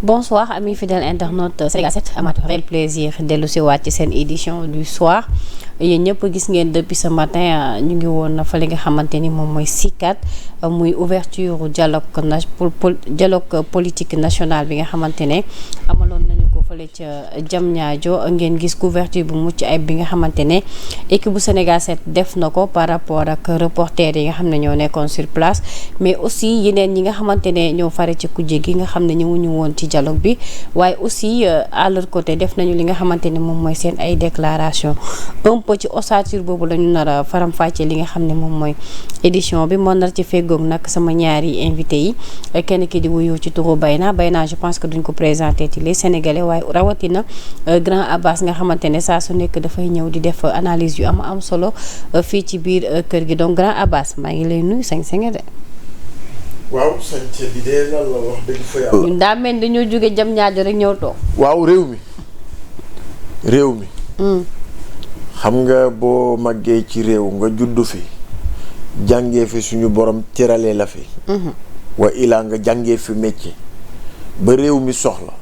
Bonsoir amis fidèles internautes Sénégal 7 amaat réel plaisir dellu si waat ci seen édition du soir yéen ñëpp gis ngeen depuis ce matin ñu ngi woon fa li nga xamante ni moom mooy CICAD muy ouverture dialogue politique national bi nga xamante ne amaloon nañu ko fële ca Diamniadio ngeen gis couverture bu mucc ayib bi nga xamante ne équipe bu Sénégal 7 def na ko par rapport ak reporter yi nga xam ne ñoo nekkoon sur place mais aussi yeneen ñi nga xamante ne ñoo fare ci kujje gi nga xam ne ñëwuñu woon ci dialogue bi waaye aussi à leur côté def nañu li nga xamante ne moom mooy seen ay déclaration un peu ci ossature boobu la ñu nar a faram-fàccee li nga xam ne moom mooy édition bi moo nar ci feggoog nag sama ñaari invité yi kenn ki di wuyoo ci turu Bayna je pense que duñ ko présenté ci les Sénégalais waaye rawatina grand Abbas nga xamante ne saa su nekk dafay ñëw di def analyse yu am solo fii ci biir kër gi donc grand Abbas maa ngi lay nuyu sañ-sañ de. waaw sañse bi de lan la wax dëgg fa yàlla. ñun daa mel dañoo jóge Diamniadio rek ñëw toog. waaw réew mi. xam nga boo màggee ci réew nga juddu fi jàngee fi suñu borom teralee la fi. wa ilaa nga jàngee fi métier ba réew mi soxla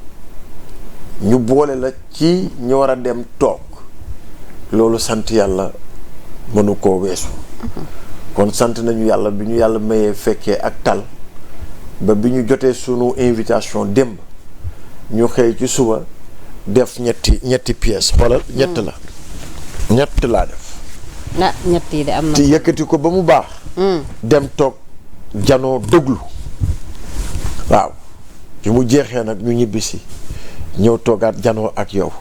ñu boole la ci ñu war a dem toog loolu sant yàlla mënu koo weesu. kon sant nañu yàlla bi ñu yàlla mayee fekkee ak tal ba bi ñu jotee sunu invitation démb ñu xëy ci suba def ñetti pièces xoolal ñett laa def. ñett yi de am na. te yëkkati ko ba mu baax. dem toog janoo déglu waaw bi mu jeexee nag ñu ñibbisi ñëw toogaat janoo ak yow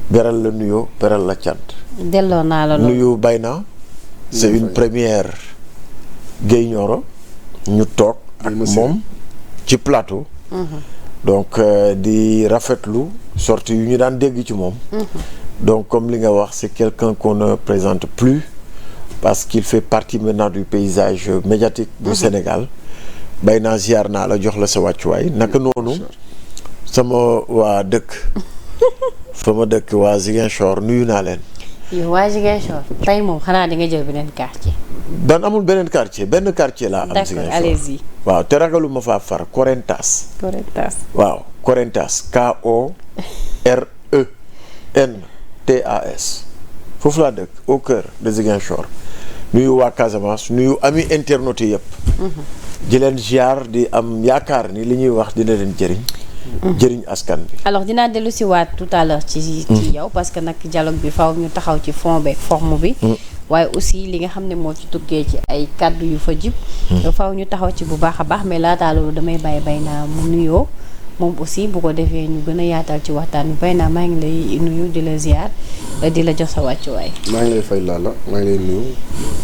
beral la nuyoo beral la cant. delloo naa la nuyu Bayna. c'est une première Guèye Nioro ñu toog ak moom ci plateau. donc di rafetlu sortie yu ñu daan dégg ci moom. donc comme li nga wax c'est quelqu'un qu'on ne présente plus parce qu'il fait partie maintenant du paysage médiatique du Sénégal. Bayna ziar naa la jox la sa wàccuwaay naka noonu sama waa dëkk fa ma dëkk waa Ziguinchor nuyu naa leen. yow waa Ziguinchor tey moom xanaa di nga jël beneen quartier. amul beneen quartier benn quartier laa am. Ziguinchor d'accord allez-y. waaw te ragalu ma faa far Corentas. waaw Corentas KORENTAS foofu laa dëkk au cœur de Ziguinchor nuyu waa Casamance nuyu ami internautes yëpp. di leen ziar di am yaakaar ni li ñuy wax dina leen jëriñ askan bi. alors dinaa dellu si waat tout à l'heure ci yow parce que nag dialogue bi faaw ñu taxaw ci fond beeg forme bi. waaye aussi li nga xam ne moo ci tukkee ci ay kàddu yu fa jib. faaw ñu taxaw ci bu baax a baax mais laataa loolu damay bàyyi Bayna mu nuyoo moom aussi bu ko defee ñu gën a yaatal ci waxtaan bi Bayna maa ngi lay nuyu di la ziar di la jox sa wàccuwaay. maa ngi lay fay Lalla maa ngi lay nuyu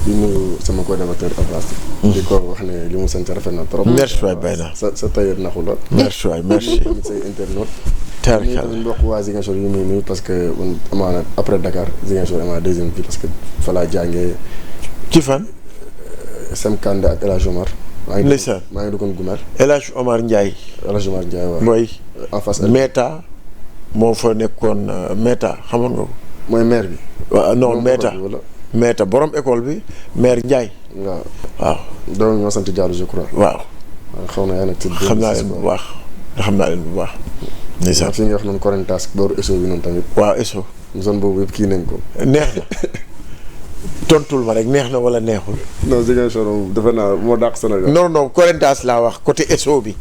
di nuyu sama co-débatteur Abbas. di ko wax ne li mu sant rafet na trop. merci waay Bayna sa tailleur naxu la. merci waay merci. say internaute. tarkal ñu mbokk waa Ziguinchor yu muy nuyu parce que man amaana après Dakar Ziguinchor amaana deuxième ville parce que fa laa jàngee. ci fan. Sem Kande ak El Hadj Omar. maa ngi dëkkoon Gumel. El Hadj Omar Ndiaye. waaw. mooy. en face Meta moo fa nekkoon Meta xamoon nga ko. mooy maire bi. waaw non Meta borom école bi maire Ndiaye. waaw. donc ñoo sant Diallo je crois. waaw. xaw na yaa nag. xam naa leen bu baax ndeysaan fi nga wax noonu Corentas booru Esso bi noonu tamit. waaw Esso. zone boobu yëpp kii nañ ko. neex na tontul ma rek neex na wala neexul. non Ziguinchor moom defe naa moo dàq Sénégal. non Corentas laa wax côté Esso bi.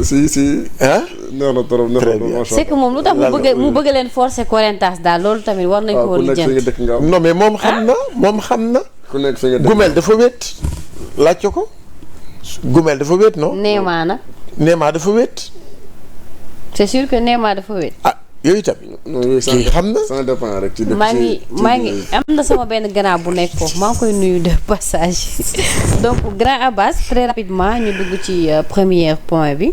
si. ah. neex na trop neex na trop. c'est que moom lu tax mu bëgg leen forcer Corentas daal loolu tamit war nañ ko lijjanti. non mais moom xam na. ku nekk fi nga dëkk Gumel dafa wét. laajte ko. Gumel dafa wét non. Néema dafa wét. c'est sûr que Néema dafa wét. yooyu tamit. kii xam na. ça dépend rek ci maa ngi am na sama benn grand bu nekk foofu maa ngi koy nuyu de passage donc grand Abbas très rapidement ñu dugg ci premier point bi.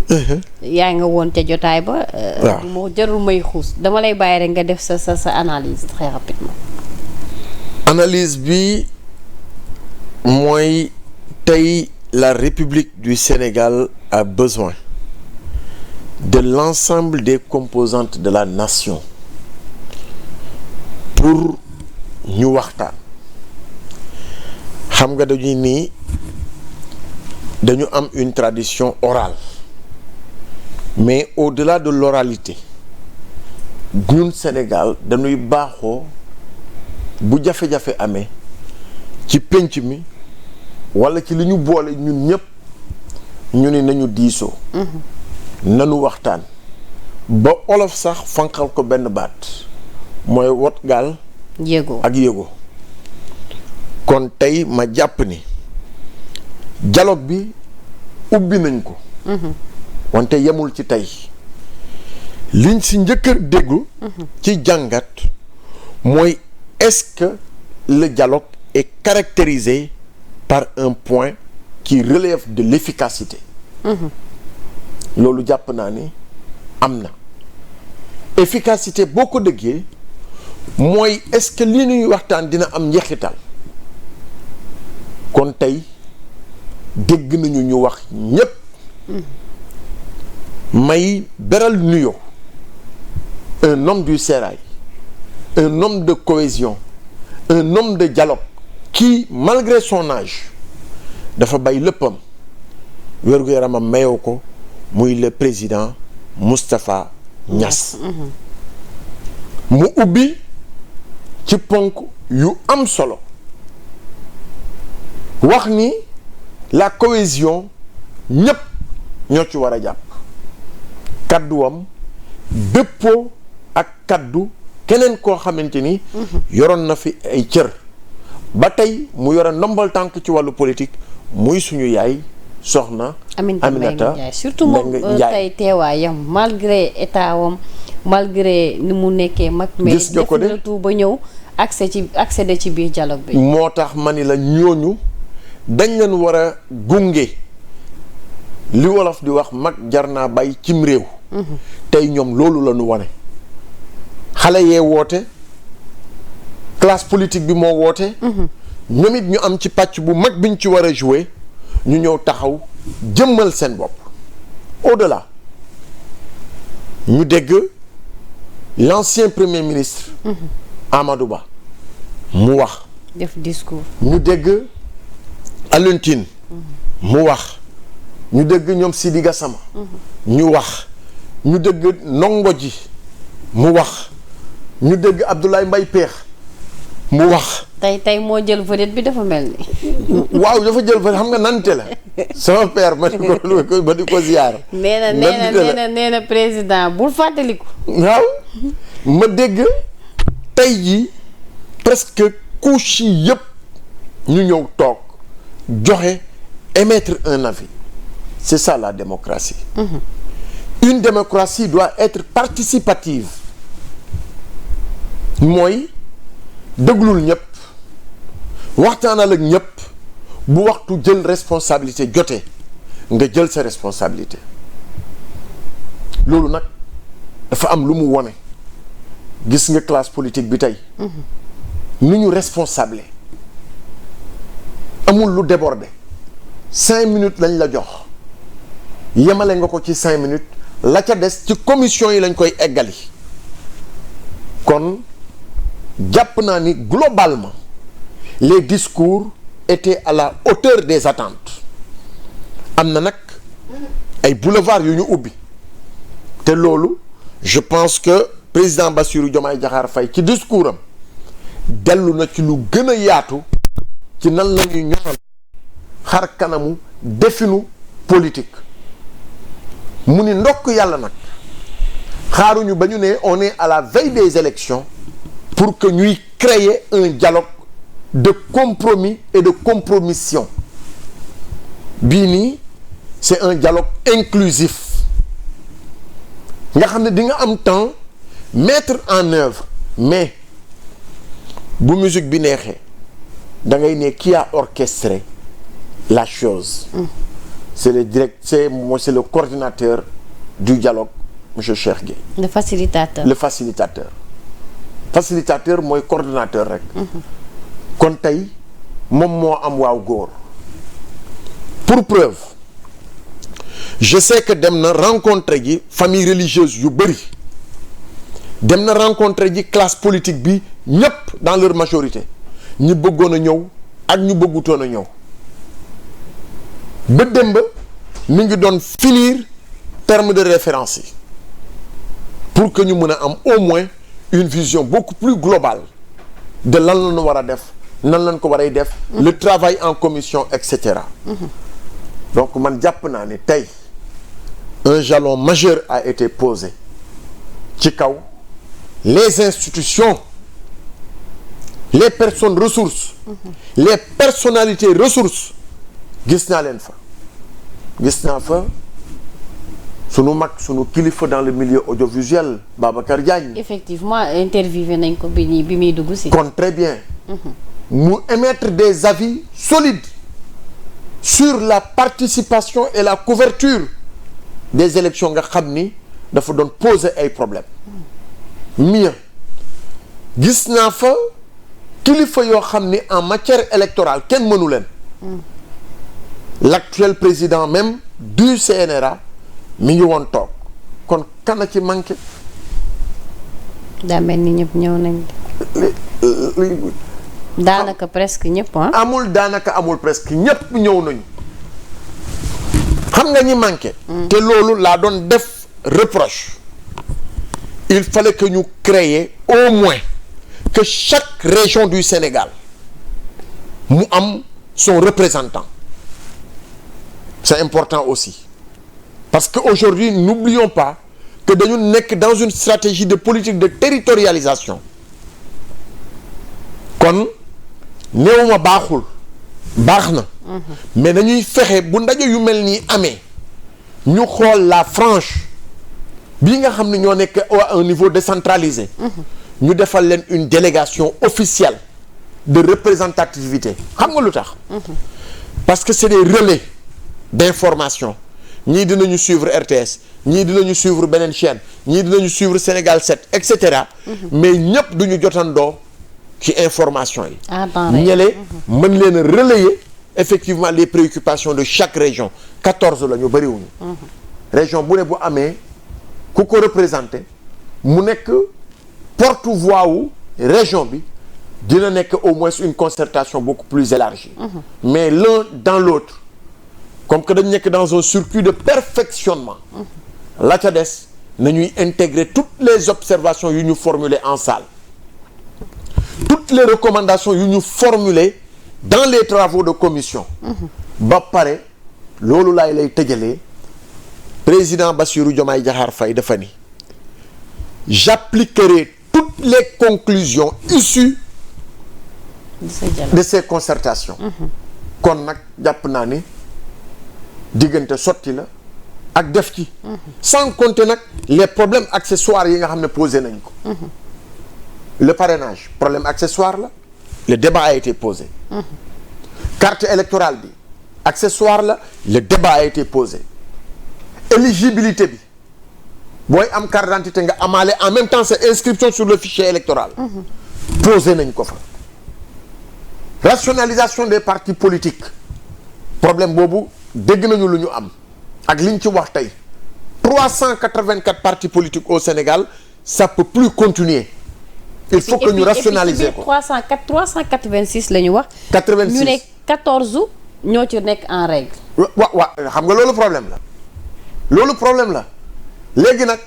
yaa nga woon ca jotaay ba. waaw moo jarul may xuus dama lay bàyyi rek nga def sa analyse très rapidement. analyse bi mooy tey la République du Sénégal a besoin de l'ensemble des composantes de la nation pour ñu waxtaan. xam nga dañu am une tradition orale mais au-delà de l'oralité ñun Sénégal dañuy baaxoo bu jafe-jafe amee ci pénc mi walla ci li ñu boole ñun ñëpp ñu ni nañu diisoo nanu waxtaan ba olof sax fanqal ko benn baat mooy wot gaal yéego ak yéego. kon tey ma jàpp ni dialogue bi ubbi nañ ko wante yemul ci tey liñ si njëkk a déglu ci jàngat mooy est-ce que le dialogue est caractérisé par un point qui relève de l'efficacité loolu jàpp naa ni am na efficacité boo ko déggee mooy est-ce que li ñuy waxtaan dina am njeexital kon tey dégg nañu ñu wax ñépp may beral nuyo un homme du sérail, un homme de cohésion, un homme de dialogue qui malgré son âge dafa bay léppam wérgu yaramam mayoo ko muy le président Moustapha Niass mu ubbi ci ponk yu am solo wax ni la cohésion ñépp ñoo ci war a jàpp kadduwam dëppoo ak kaddu keneen koo xamante ni yoroon na fi ay cër ba tey mu yore ndombal tànk ci wàllu politique muy suñu yaay soxna Aminata Ndiaye surtout moom tey teewaayam malgré état wam malgré ni mu nekkee mag mais gis nga ko de def ba ñëw accéder ci biir dialogue bi moo tax ma ni la ñooñu dañ leen war a gunge li wolof di wax mag jar naa bay cim réew tey ñoom loolu la ñu wane xale yee woote classe politique bi moo woote ñoom it ñu am ci pàcc bu mag biñ ci war a jouer ñu ñëw taxaw jëmmal seen bopp au-delà ñu dégg l'ancien premier ministre Amadou Ba mu wax def discours ñu dégg Alioune Tine mu wax ñu dégg ñoom Sidi Gassama ñu wax ñu dégg Ndongo Ji mu wax ñu dégg Abdoulaye Mbaye Péex mu wax tey moo jël vedette bi dafa mel ni waaw dafa jël vedette xam nga nante la sama père ma di ko ziyaar nee na président bul fàttaliku waaw ma dégg tey ji presque couche yi yëpp ñu ñëw toog joxe émettre un avis c'est ça la démocratie une démocratie doit être participative mooy déglul ñëpp waxtaanal ak ñëpp bu waxtu jël responsabilité jotee nga jël sa responsabilité loolu nag dafa am lu mu wone gis nga classe politique bi tey nu ñu responsable amul lu débordé 5 minutes lañ la jox yemale nga ko ci 5 minutes la ca des ci commission yi lañ koy eggali kon jàpp naa ni globalement les discours étaient à la hauteur des attentes am na nag ay boulevards yu ñu ubbi te loolu je pense que président Bassirou Diomaye Diakhar Faye ci discours am dellu na ci lu gën a yaatu ci nan la ñuy ñoŋal xar kanamu definu politique mu ni ndokk yàlla nag xaaruñu ba ñu ne on est à la veille des élections pour que ñuy créer un dialogue de compromis et de compromission bii nii c'est un dialogue inclusif nga xam ne di nga am temps mettre en œuvre mais bu musique bi neexee da ngay ne qui a orchestré la chose c'est le c'est le coordinateur du dialogue monsieur Cheikh Gueye le facilitateur facilitateur mooy coordonnateur rek kon tey moom moo am waaw góor pour preuve je sais que dem na rencontrer ji famille religieuse yu bëri dem na rencontrer ji classe politique bi ñëpp dans leur majorité ñi bëggoon a ñëw ak ñu bëggutoon a ñëw ba démb mi ngi doon finir termes de référence yi pour que ñu mën a am au moins une vision beaucoup plus globale de lan la ñu war a def nan lañ ko war a def. le travail en commission et cetera. donc man jàpp naa ne tey un jalon majeur a été posé ci kaw les institutions les personnes ressources. les personnalités ressources gis naa leen fa. gis naa fa sunu mag sunu kilifa dans le milieu audiovisuel Babacar Diagne. effectivement interviewé nañ ko bi muy dugg si. kon très bien. mu émettre des avis solides sur la participation et la couverture des élections nga xam ni dafa doon poser ay problèmes. mieux gis naa fa kilifa yoo xam ni en matière électorale kenn mënu leen. l'actuel président même du CNRA mi ngi woon toog kon kan ci manqué. daa mel ni ñëpp ñëw nañ. daanaka presque ñëpp amul daanaka amul presque ñëpp ñëw nañu. xam nga ñi manqué. te loolu laa doon def reproche. il fallait que ñu créer au moins que chaque région du Sénégal mu am son représentant. c'est important aussi parce que aujourd'hui n'oublions pas que dañu nekk dans une stratégie de politique de territorialisation kon néewuma baaxul baax na mais nañuy fexe bu ndaje yu mel nii amee ñu xool la frange bii nga xam ne ñoo nekk à un niveau décentralisé ñu defal leen une délégation officielle de représentativité xam nga lu tax parce que c'est des relais d'information ñii dinañu suivre RTS ñii dinañu suivre beneen chaîne ñii dinañu suivre Sénégal 7 et cetera. mais ñëpp duñu jotandoo ci information yi. ñële mën leen a relayer effectivement les préoccupations de chaque région 14 la ñu bëriwuñu. région bu ne bu amee ku ko représenté mu nekk porte-voix wu région bi dina nekk au moins une concertation beaucoup plus élargie. mais l'un dans l'autre comme que dañ nekk dans un circuit de perfectionnement la ca des nañuy intégrer toutes les observations yu ñu formuler en salle toutes les recommandations yu ñu formuler dans les travaux de commission ba pare loolu laay lay tëjalee président Bassirou Diomaye Diakhar Faye dafa ni j'appliquerai toutes les conclusions issues de ces concertations kon nag jàpp naa ni diggante sotti la ak def ci sans compter nag les problèmes accessoires yi nga xam ne posé nañ ko le parrainage problème accessoire la le débat a été posé carte électorale bi accessoire la le débat a été posé éligibilité bi booy am carte d'identité nga amaale en même temps sa inscription sur le fichier électoral posé nañ ko fa rationalisation des partis politiques problème boobu dégg nañu lu ñu am ak liñ ci wax tey 384 partis politiques au Sénégal ça peut plus continuer il faut que ñu rationaliser ko 386 la ñu wax 86 ñu ne 14 ñoo ci nekk en règle wa xam nga loolu problème la léegi nag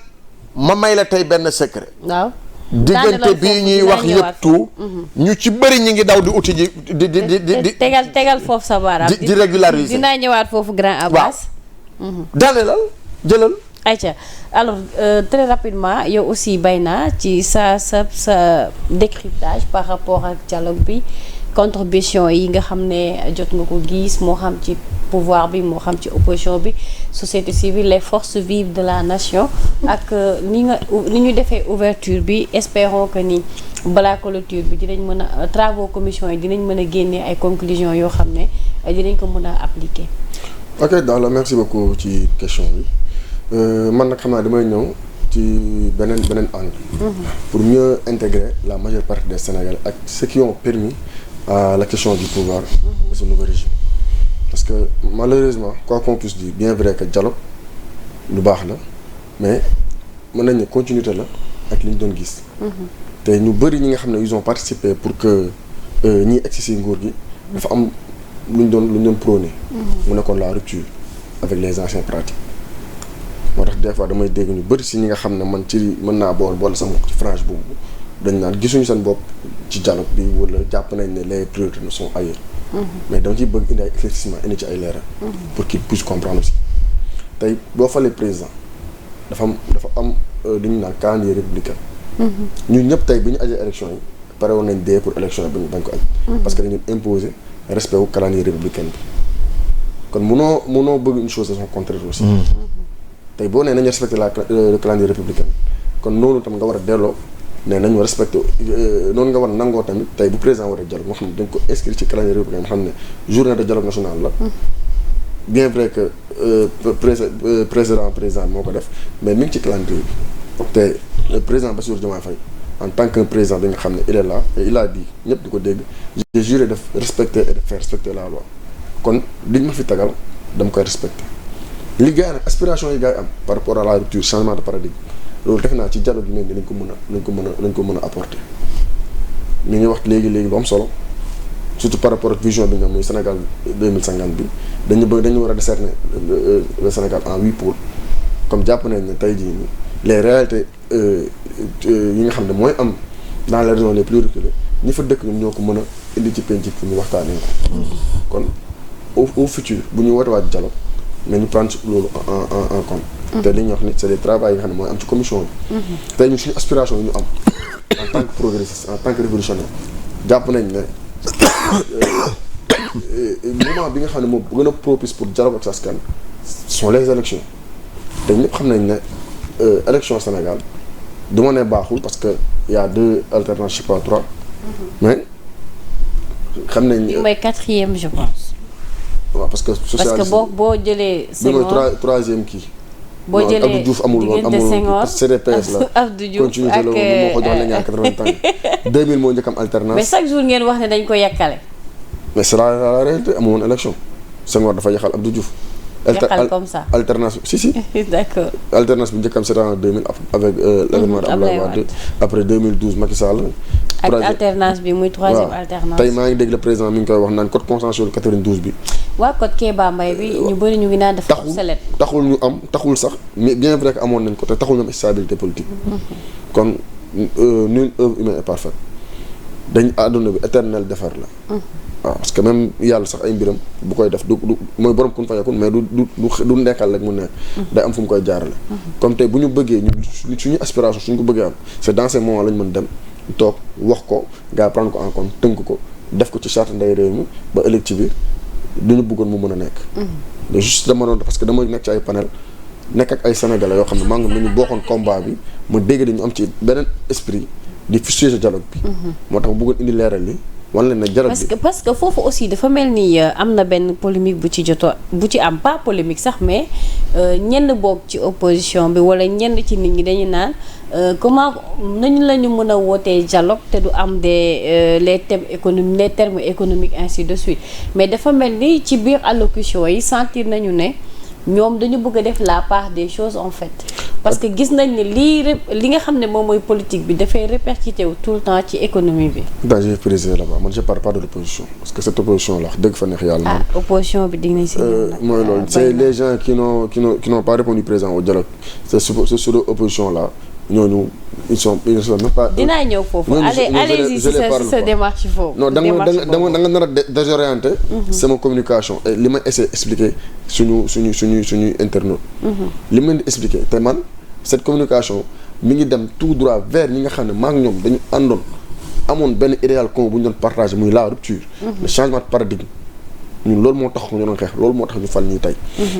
ma may la tey benn secret waaw diggante bii ñuy wax yëpp tout ñu ci bëri ñi ngi daw di uti ji di tegal foofu sa baaraam di régulariser dinaa ñëwaat foofu grand Abbas daanelal jëlal ayca alors très rapidement yow aussi bay naa ci sa décryptage par rapport ak dialogue bi contribution yi nga xam ne jot nga ko gis moo xam ci pouvoir bi moo xam ci opposition bi société civile les forces vives de la nation ak ni ñu defee ouverture bi espérons que ni balaa clôture bi dinañ mën a travaux commission yi dinañ mën a génnee ay conclusions yoo xam ne dinañ ko mën a appliquer. ok Daouda merci beaucoup ci question bi man nag xam naa damay ñëw ci beneen angle. pour mieux intégrer la majeure partie des Sénégalais ak ceux qui ont permis à la question du pouvoir de ce nouveau régime. parce que malheureusement quoi qu'on puisse dire bien vrai que dialogue lu baax la mais mën nañ ne continuité la ak li ñu doon gis. te ñu bëri ñi nga xam ne ils ont participé pour que ñiy egsi si nguur gi dafa am lu ñu doon prôné. mu nekkoon la rupture avec les anciennes pratiques. moo tax des fois damay dégg ñu bëri si ñi nga xam ne man ci mën naa boole sama ci frange boobu dañ naan gisuñu seen bopp ci dialogue bi wala jàpp nañ ne les priorités ne sont ailleurs. mais dama ciy bëgg indi ay éclaircissement indi ci ay leeral. pour qu'ils puissent comprendre aussi. tey boo falee président dafa am li ñu naan calendrier républicain. ñun ñëpp tey bi ñu ajee élection yi pare woon nañ dee pour élection yi bañ ko aj parce que dañu imposer respect wu calendrier républicain bi kon munoo bëgg une chose de son contraire aussi. tey boo nee nañu respecter le calendrier républicain kon noonu tam nga war a delloo ne nañu respecté noonu nga war a nangoo tamit tey bu président war a dialogue moo xam ne dañ ko inscrit ci calendrier républicain nga xam ne journée de dialogue national la. bien vrai que président moo ko def mais mi ngi ci calendrier bi te le président Bassirou Diomaye Faye en tant que président bi nga xam ne il est là et il a dit ñëpp di ko dégg j'ai juré de respecter et de faire respecter la loi kon liñ ma fi tagal dama koy respecter li gars yi nag aspiration yi gars yi am par rapport à la rupture changement de paradigme loolu defe naa ci dialogue bi lañ ko mën a apporter ñu ngi wax léegi bu am solo surtout par rapport ak vision bi nga muy Sénégal 2050 bi dañu war a décerner le Sénégal en 8 pôles comme jàpp nañ ne tey jii nii les réalités yi nga xam ne mooy am dans les régions les plus reculées ñi fa dëkk ñoom ñoo ko mën a indi ci penc pour ñu waxtaanee ko. kon au futur bu ñu wootewaat dialogue nañu prendre loolu en compte. te li ñuy wax ni c'est des travaux yi nga xam ne mooy am ci commission bi. tey ñun suñu aspiration yi ñu am en tant que progressiste en tant que révolutionnaire jàpp nañ ne moment bi nga xam ne moo gën a propice pour dialogue ak askan sont les élections te ñëpp xam nañ ne élection Sénégal du ma ne baaxul parce que y a 2 alternances je sais pas 3 mais xam nañ. bi mooy 4e je pense. waaw parce que socialiste boo jëlee. Senghor bi mooy 3e kii. boo jëlee Abdou Diouf amul CDPS la. Abdou Diouf continue de moo ko jox la ñaar 80 ans 2000 moo njëkk am alternance. mais chaque jour ngeen wax ne dañ ko yàkkale. mais c'est la réalité amul woon élection Senghor dafa yaxal Abdou Diouf. yàqal comme ça alternance si. d'accord. alternance bi njëkk am c'était en 2000 avec l'avènement de Abdoulaye Wade après 2012 Macky Sall. ak alternance bi muy 3e alternance. tey maa ngi dégg le président mi ngi koy wax naan code consensuel 92 bi. waa code Kéba Mbaye bi ñu bëri ñu ngi naan dafa obsolète. taxul sax mais bien vrai que amoon nañ ko te taxul ñu am stabilité politique. kon nulle œuvre humaine est parfaite dañ àdduna bi éternel defar la. waaw parce que même yàlla sax ay mbiram bu koy def du mooy borom kun fayakun mais du nekkal rek mu nekk. day am fu mu koy jaarale. comme tey bu ñu bëggee ñu suñu aspiration suñu ko bëggee am c'est dans ces moments lañ mën dem toog wax ko gars prendre ko en compte tënk ko def ko ci charte ndey réew mi ba ëllëg ci biir du ñu bëggoon mu mën a nekk. mais juste dama doon parce que dama nekk ci ay panel nekk ak ay sénégalais yoo xam ne maa ngi nañu bokkoon combat bi ma dégg dañu am ci beneen esprit di fustiger dialogue bi. moo tax ma bëggoon indi leeral li wan leen ne dialogue bi parce que foofu aussi dafa mel ni am na benn polémique bu ci am pas polémique sax mais ñenn bokk ci opposition bi wala ñenn ci nit ñi dañu naan comment nañu la ñu mën a wootee dialogue te du am les termes économiques ainsi de suite mais dafa mel ni ci biir allocution yi sentir nañu ne ñoom dañu bëgg a def la part des choses en fait parce que gis nañ ne li nga xam ne moom mooy politique bi dafay répercuté wu tout le temps ci économie bi. daa j'ai précisé là-bas man je parle pas de l'opposition parce que cette opposition là dëgg fa neex yàlla. opposition bi dig nañ si. mooy loolu c'est les gens qui n'ont pas répondu présent au dialogue c'est sur l'opposition là ñooñu ils sont même pas. dinaa ñëw foofu allez-y si sa démarche foofu. non da nga nar a désorienter sama communication et li may essayer expliquer suñu internaute. li ma leen di expliquer te man cette communication mi ngi dem tout droit vers ñi nga xam ne maa ngi ñoom dañu àndoon amoon benn idéal commun bu ñu doon partager muy la rupture. le changement de paradigme. ñun loolu moo tax ñu doon xeex loolu moo tax ñu fal ñuy tey.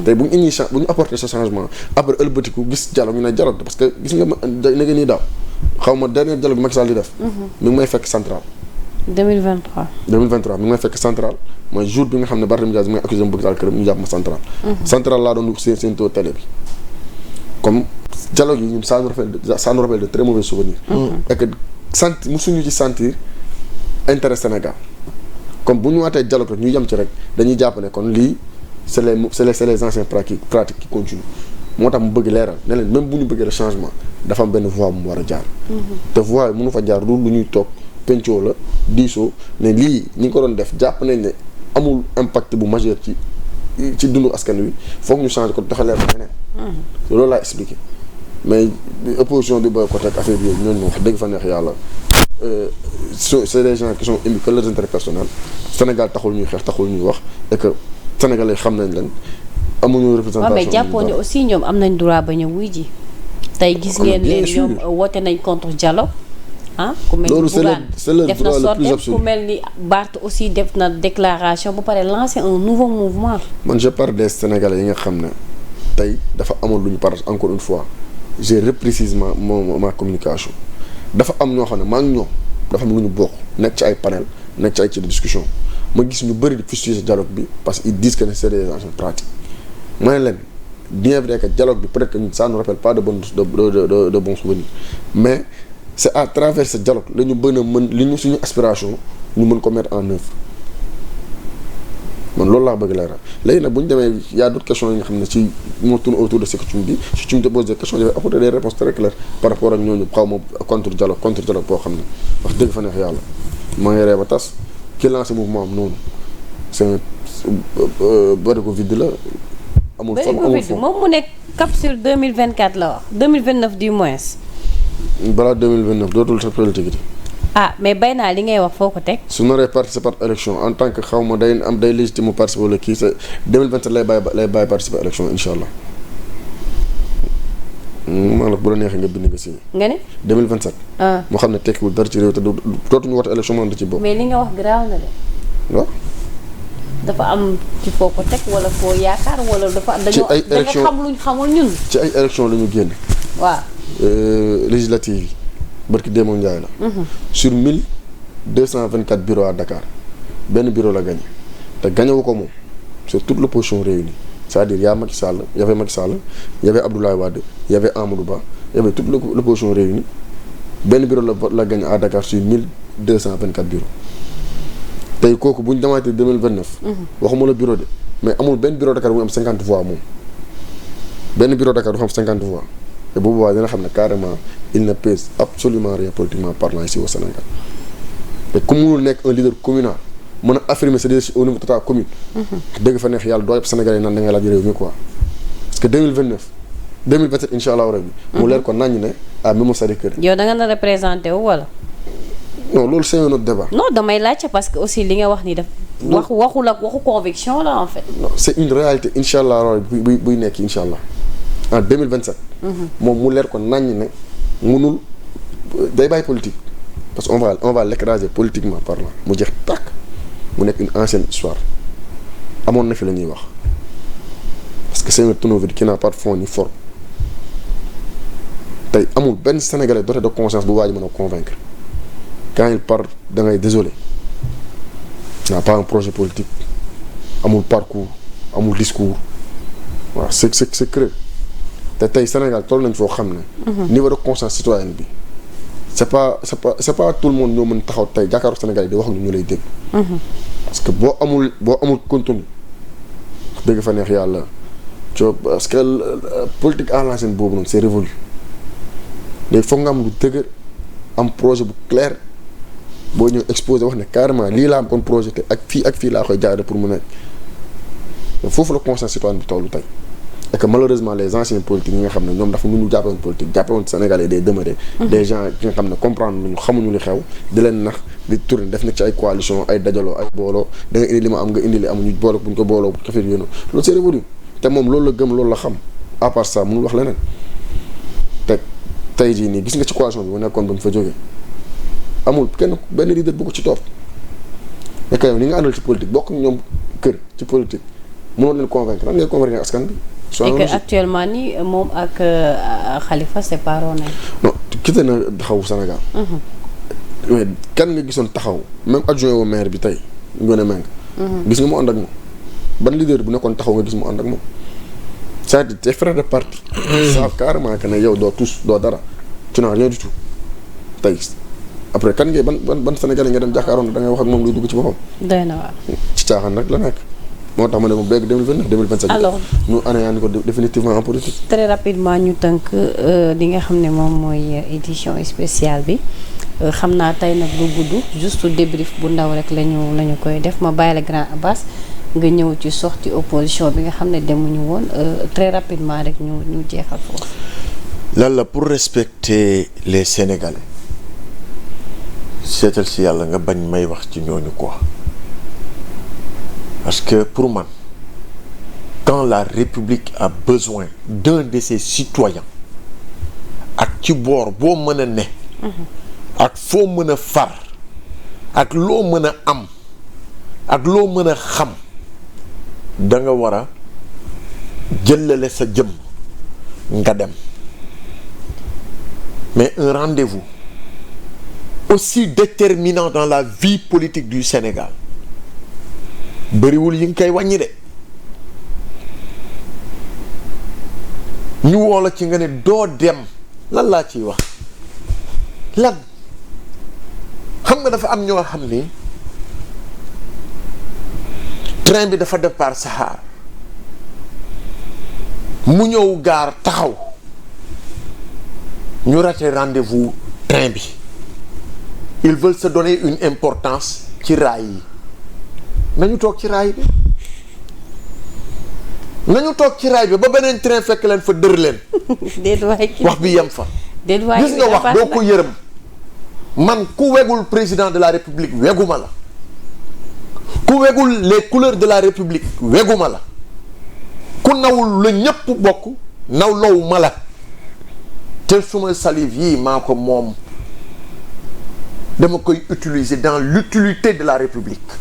tey bu ñu apporter ce changement après ëlbatiku gis dialogue ñu ne dialogue parce que gis nga léegi nii daaw xaw ma dernier dialogue bi Macky Sall di def. mi ngi may fekk central. 2023 mi ngi may fekk central mooy jour bi nga xam ne Barthélémy Dias mi ngi accusé mu bëgg Sall këram ñu jàpp ma central. central laa doon seen taux télé bi comme dialogue yi ñun ça nous rappelle de très mauvais souvenirs. et que musuñu ci sentir intérêt Sénégal. comme bu ñu waatee dialogue rek ñu yem ci rek dañuy jàpp ne kon lii c'est les anciennes pratiques qui continuent moo tax mu bëgg leeral ne leen même bu ñu bëggee le changement dafa am benn voie bu mu war a jaar. te voie yi mënu fa jaar lu ñuy toog pencoo la diisoo ne lii ñi ngi ko doon def jàpp nañ ne amul impact bu majeur ci dundu askan wi foog ñu changer ko doxalee ko neneen loolu laa expliqué mais opposition bi boycotté ak affaire yooyu ñooñu wax dëgg fa neex yàlla c'est des gens qui sont émis que leurs intérêts personnels Sénégal taxul ñuy xeex taxul ñuy wax et que sénégalais xam nañ leen amuñu représentation. mais jàppoon ne aussi ñoom am nañ droit ba ñëw wuy ji. tey gis ngeen leen ñoom woote nañ contre dialogue. ku mel ni Bougane def na sortie ku mel ni Barth aussi def na déclaration ba pare lancer un nouveau mouvement. man je parle des sénégalais yi nga xam ne tey dafa amoon lu ñu partage encore une fois j'ai reprécisé ma communication dafa am ñoo xam ne maa ngi ñoom dafa am lu ñu bokk nekk ci ay panel nekk ci ay ci discussion ma gis ñu bëri di fustiger dialogue bi parce que ils disent que c'est des anciennes pratiques ma ne leen bien vrai que dialogue bi peut-être que ça ne rappelle pas de bons souvenirs mais c'est à travers ce dialogue la ñu mën li ñu suñu aspiration ñu mën ko mettre en œuvre man loolu laa bëgg leeral léegi nag bu ñu demee y a d'autres questions yi nga xam ne ci moo tourne autour de ce que tu me dis si tu me poses des questions je vais apporter des réponses très claires par rapport ak ñooñu xaw ma contre dialogue boo xam ne wax dëgg fa neex yàlla maa ngi ree ba tas ki lancé mouvement am noonu c'est barigo vide la amul forme amul fond moom mu nekk capsule 2024 la wax 2029 du moins. balaa 2029 dootul sa politique. mais bay naa li ngay wax foo ko teg. su naree participer à élection en tant que xaw ma day légitime mu participer wala kii c'est 2027 lay bàyyi participer à élection incha allah. maanaam bu la neexee nga bind nga signé. nga ne. 2027. moo xam ne tekkiwul dara ci réew te dootuñu woote élection moom da ci bopp. mais li nga wax garaaw na de. waaw. dafa am ci foo ko teg wala foo yaakaar wala dafa. ci ay élection dañoo xam luñ xamul ñun. ci ay élection la ñu génn. waaw. législative yi barki Demba Ndiaye la. sur 1224 bureaux à Dakar benn bureau la gagné te gagné wu ko moom c'est toute l'opposition réunie c'est-à-dire y avait Macky Sall y avait Abdoulaye Wade y avait Amadou Ba y avait toute l'opposition réunie benn bureau la gagné à Dakar sur 1224 bureaux tey kooku bu ñu demaatee 2029. waxuma la bureau de mais amul benn bureau Dakar bu am 50 voix moom benn bureau Dakar du am 50 voix. te bu boobaa dina xam ne carrément il ne pèse absolument rien politiquement parlant ici au Sénégal te ku mënul nekk un leader communal mën a affirmer sa leadership au niveau de ta commune. dëgg fa neex yàlla doo yëpp Sénégalais yi naan da ngay laaj réew mi quoi. parce que 2027 incha allah rabi. mu leer ko naññ ne à même Sacré-Cœur. yow da nga na représenté wu wala. non loolu c'est un autre débat. non damay laajte parce que aussi li nga wax ni daf. waxu conviction la en fait. non c'est une réalité incha allah rabi buy nekk incha allah en 2027. moom mu leer ko naññ ne munul day bàyyi politique parce que on va l'écraser politiquement parlant mu jeex tàkk mu nekk une ancienne histoire amoon na fi la ñuy wax parce que c'est un tonneau vide qui n'a pas de fond ni forme tey amul benn Sénégalais doté de conscience bu waaj mën a convaincre quand il parle da ngay désolé n'a pas un projet politique amul parcours amul discours waaw c'est creux te tey Sénégal toll nañ foo xam ne. niveau de conscience citoyenne bi c'est pas tout le monde ñoo mën taxaw tey jàkkaaru Sénégal yi di wax ñu lay dégg. parce que boo amul contenu wax dëgg fa neex yàlla parce que politique à l'ancienne boobu noonu c'est révolu léegi foog nga am lu dëgër am projet bu clair boo ñëw exposé wax ne carrément lii laa am kon projet te ak fii laa koy jaaree pour mu nekk foofu la conscience citoyenne bi tollu tey. et que malheureusement les anciens politiques ñi nga xam ne ñoom dafa mënu jàppewoon politique jàppewoon Sénégalais des demeurés des gens ki nga xam ne comprendre nañu xamuñu li xew di leen nax di tourner def na ci ay coalition ay dajaloo ay booloo da nga indi li ma am nga indi li amuñu boole buñ ko booloo xafir yéen loolu c'est révolu te moom loolu la gëm loolu la xam à part ça mënul wax leneen te tey jii nii gis nga ci coalition bi mu nekkoon ba mu fa jógee amul benn leader bu ko ci topp et que yow ni nga àndal ci politique bokk ñoom kër ci politique mënoon leen convaincre nan ngay convaincre askan bi et que actuellement nii moom ak Khalifa séparé nañ. non quitté na taxawu Sénégal. mais kan nga gisoon taxaw même adjoint au maire bi tey Ngoné Mbengue. gis nga mu ànd ak moom ban leader bu nekkoon taxaw nga gis mu ànd ak moom c'est-à-dire tes frères de parti. savent carrément que ne yow doo dara tu n'as rien du tout tey après kan ngay ban Sénégalais nga dem jàkkaaroon da ngay wax ak moom luy dugg ci boppam. doy na waar. ci caaxaan nag la nekk. moo tax ma ne moom léegi 2029 2027. alors ñu anéanti ko définitivement en politique. très rapidement ñu tënk li nga xam ne moom mooy édition spéciale bi xam naa tey nag du gudd juste débrief bu ndaw rek lañu koy def ma bàyyi la grand Abbas nga ñëw ci sortie opposition bi nga xam ne demuñu woon très rapidement rek ñu jeexal foofu. lan la pour respecter les Sénégalais seetal si yàlla nga bañ may wax ci ñooñu quoi parce que pour man quand la République a besoin d'un de ses citoyens ak ci boor boo mën a ne ak foo mën a far ak loo mën a am ak loo mën a xam da nga war a jëlale sa jëm nga dem mais un rendez-vous aussi déterminant dans la vie politique du Sénégal bëriwul yi nga koy wàññi de ñu woo la ci nga ne doo dem lan laa ciy wax lan xam nga dafa am ñoo xam ni train bi dafa départ Saxaar mu ñëw gaar taxaw ñu raté rendez-vous train bi ils veulent se donner une importance ci raay yi nañu toog ci raay bi nañu toog ci raay bi ba beneen train fekk leen fa dër leen wax bi yem fa gis nga wax doo ko yërëm man ku wegul président de la République weguma la ku wegul les couleurs de la République weguma la ku nawul la ñépp bokk nawloowu ma la te suma salive yii maa ko moom dama koy utiliser dans l'utilité de la République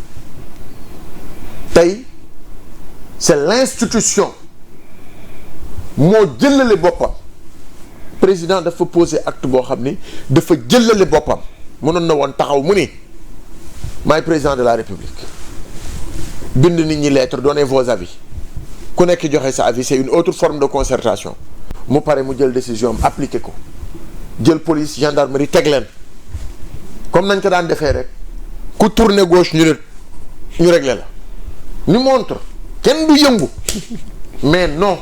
tey c'est l'institution moo jëlale boppam président dafa poser acte boo xam ni dafa jëlale boppam mënoon na woon taxaw mu ni maay président de la République bind nit ñi lettre donnez vos avis ku nekk joxe sa avis c'est une autre forme de concertation mu pare mu jël décision am appliqué ko jël police gendarmerie teg leen comme nañ ko daan defee rek ku tourner gauche ñu réglé la ñu montre kenn du yëngu mais non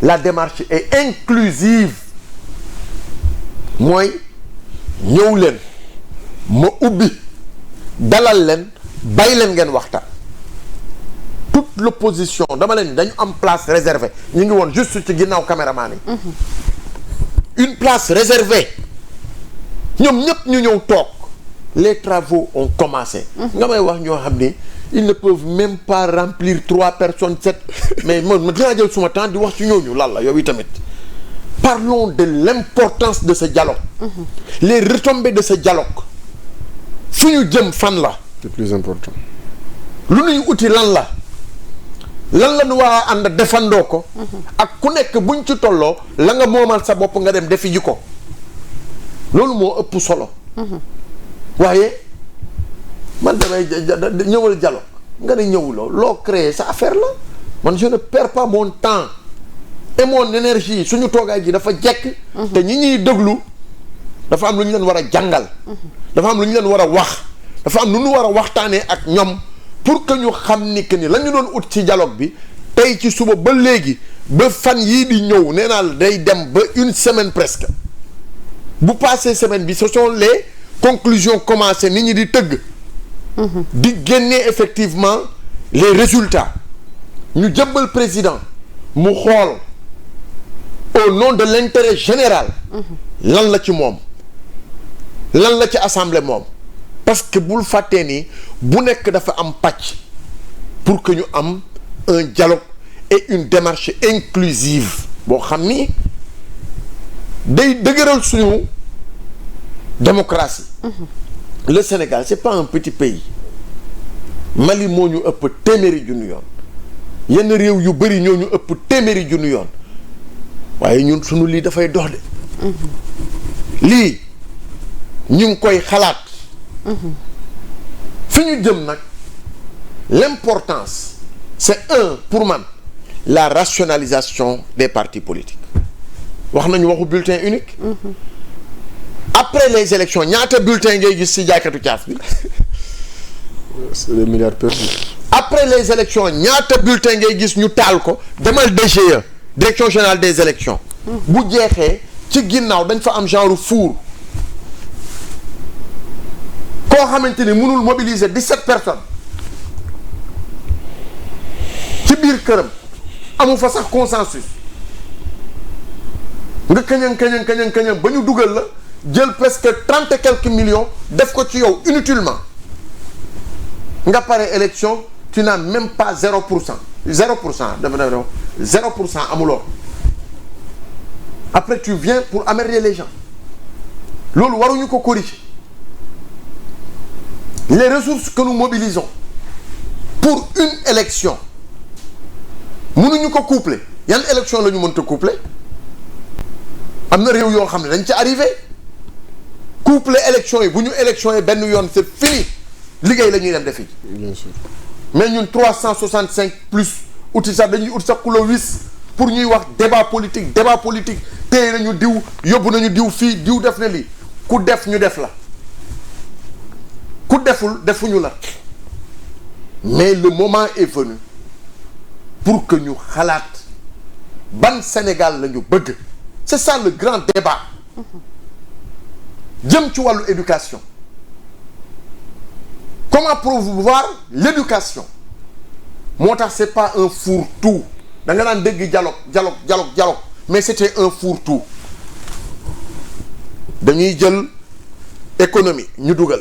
la démarche est inclusive mooy ñëw leen ma ubbi dalal leen bàyyi leen ngeen waxtaan toute l'opposition dama leen dañu am place réservée ñu ngi woon juste ci ginnaaw caméraman yi une place réservée ñoom ñëpp ñu ñëw toog les travaux ont commencé nga may wax ñoo xam ni ils ne peuvent même pas remplir 3 personnes 7 mais man ma dinaa jël suma temps di wax ci ñooñu lan la yow tamit parlons de l'importance de ce dialogue les retombées de ce dialogue fu ñu jëm fan la c'est plus important lu ñuy uti lan la ñu waa ànd defandoo ko ak ku nekk buñ ci tolloo la nga moomal sa bopp nga dem defi ji ko loolu moo ëpp solo waaye man damay ñëwal dialogue nga ne ñëwuloo loo créer sa affaire la man je ne perds pas mon temps et mon énergie suñu toogaay ji dafa jekk te ñi ñuy déglu dafa am lu ñu leen war a jàngal dafa am lu ñu leen war a wax dafa am lu ñu war a waxtaanee ak ñoom pour que ñu xam ni que ni la ñu doon ut ci dialogue bi tey ci suba ba léegi ba fan yii di ñëw nee naa la day dem ba une semaine presque bu passé semaine bi ce sont les conclusions commencées nit ñi di tëgg di génne effectivement les résultats ñu jëbbal président mu xool au nom de l'intérêt général lan la ci moom lan la ci assemblée moom parce que bul fàttee ni bu nekk dafa am pàcc pour que ñu am un dialogue et une démarche inclusive boo xam ni day dëgëral suñu démocratie le Sénégal c'est pas un petit pays Mali moo ñu ëpp téeméeri junni yoon yenn réew yu bëri ñoo ñu ëpp téeméeri junni yoon waaye ñun sunu lii dafay dox de lii ñu ngi koy xalaat fi ñu jëm nag l'importance c'est pour man la rationalisation des partis politiques wax nañu waxu bulletin unique après les élections ñaata bulletin ngay gis ci jaaykatu caaf bi c'est des milliards perdus après les élections ñaata bulletin ngay gis ñu taal ko demal DGE direction générale des élections bu jeexee ci ginnaaw dañ fa am genre four koo xamante ni mënul mobiliser 17 personnes ci biir këram amu fa sax consensus nga kañang ba ñu dugal la jël presque 30 et quelques millions def ko ci yow inutilement nga pare élection tu n'as même pas 0% dafa 0% amuloo après tu viens pour emmerder les gens loolu waruñu ko corriger les ressources que nous mobilisons pour une élection mënuñu ko coupler yan élection la ñu mënta coupler am na réew yoo xam ne dañ ci arrivé coupler élection yi bu ñu élection yi benn yoon c'est fini liggéey la ñuy dem defi. bien sûr mais ñun 365 plus uti sax dañuy uti sax ku la wis pour ñuy wax débat politique téye nañu diw yóbbu nañu diw fii diw def na lii ku def ñu def la ku deful defuñu la mais le moment est venu pour que ñu xalaat ban Sénégal la ñu bëgg c'est ça le grand débat jëm ci wàllu éducation comment promouvoir l'éducation moo tax c'est pas un fourre-tout da nga naan dégg dialogue mais c'était un fourre-tout dañuy jël économie ñu dugal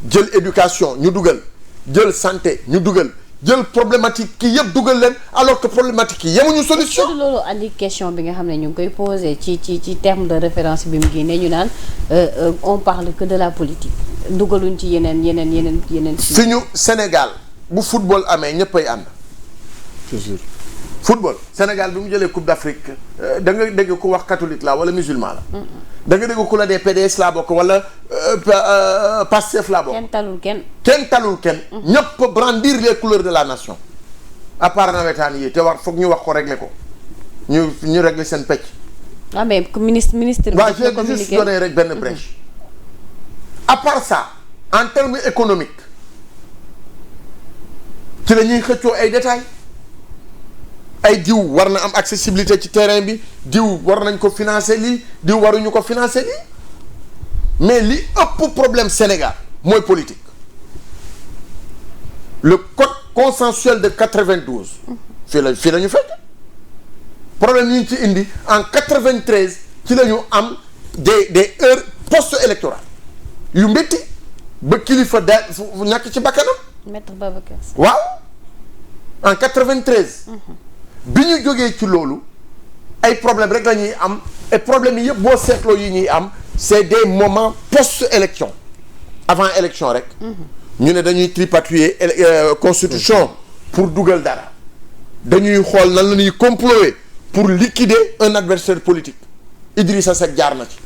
jël éducation ñu dugal jël santé ñu dugal jël problématique ki yëpp dugal leen alors que problématique yi yemuñu solution. loolu andi question bi nga xam ne ñu ngi koy posé ci terme de référence bi mu génnee ñu naan on parle que de la politique dugaluñ ci yeneen. fi ñu Sénégal bu football amee ñëppay ànd. c'est sûr. football Sénégal bi mu jëlee Coupe d'Afrique da nga dégg ku wax catholique la wala musulman la. da nga dégg ku la dee PDS laa bokk wala Pastef laa bokk. kenn talul kenn. ñëpp brandir les couleurs de la nation. à part nawetaan yi te war foog ñu wax ko régler ko ñu régler seen pecc. ah mais ministre. waaw j'ai juste donné rek benn brèche. à part ça en termes économiques ci la ñuy xëccoo ay détails. ay diw war na am accessibilité ci terrain bi diw war nañ ko financer lii diw waruñu ko financer lii mais li ëpp problème Sénégal mooy politique le code consensuel de 92 fii la ñu fekk problème yi ñu ci indi en 93 ci la ñu am des heures post-électorales yu métti ba kilifa fu ñàkk ci bakkanam. Maître Babacar Sy. waaw en 93. bi ñu jógee ci loolu ay problème rek la ñuy am et problème yi yëpp boo seetloo yi ñuy am c'est des moments post-élection avant élection rek ñu ne dañuy tripatouiller constitution pour dugal dara dañuy xool nan la ñuy comploter pour liquider un adversaire politique Idrissa Seck jaar na ci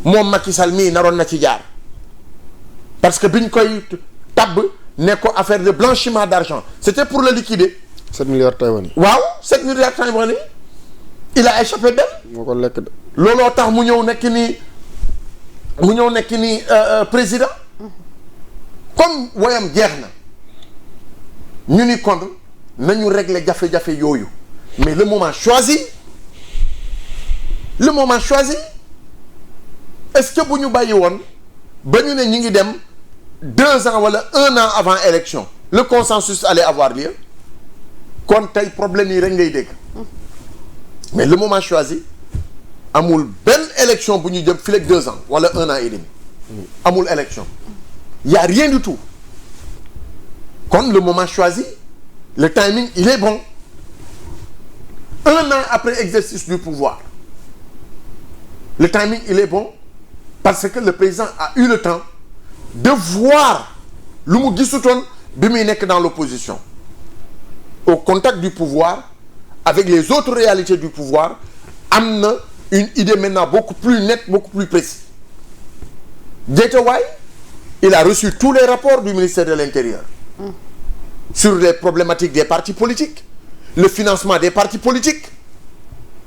moom Macky Sall mii naroon na ci jaar parce que biñ koy tabb ne ko affaire de blanchiment d'argent c'était pour le liquider 7 milliards taïwanais. waaw 7 milliards taïwanais il a échappé belle. moo ko lekk de. looloo tax mu ñëw nekk nii président comme woyam jeex na ñu ni kon nañu régler jafe-jafe yooyu mais le moment choisi est-ce que bu ñu bàyyi woon ba ñu ne ñu ngi dem 2 ans wala 1 an avant élection le consensus allait avoir lieu. kon tey problème yi rek ngay dégg mais le moment choisi amul benn élection bu ñu jëm fii ak 2 ans wala 1 an et demi amul élection y a rien du tout kon le moment choisi le timing il est bon 1 an après exercice du pouvoir le timing il est bon parce que le président a eu le temps de voir lu mu gisutoon bi muy nekk dans l'opposition au contact du pouvoir avec les autres réalités du pouvoir am na une idée maintenant beaucoup plus nette beaucoup plus précise Guédiawaye il a reçu tous les rapports du ministère de l'Intérieur sur les problématiques des partis politiques le financement des partis politiques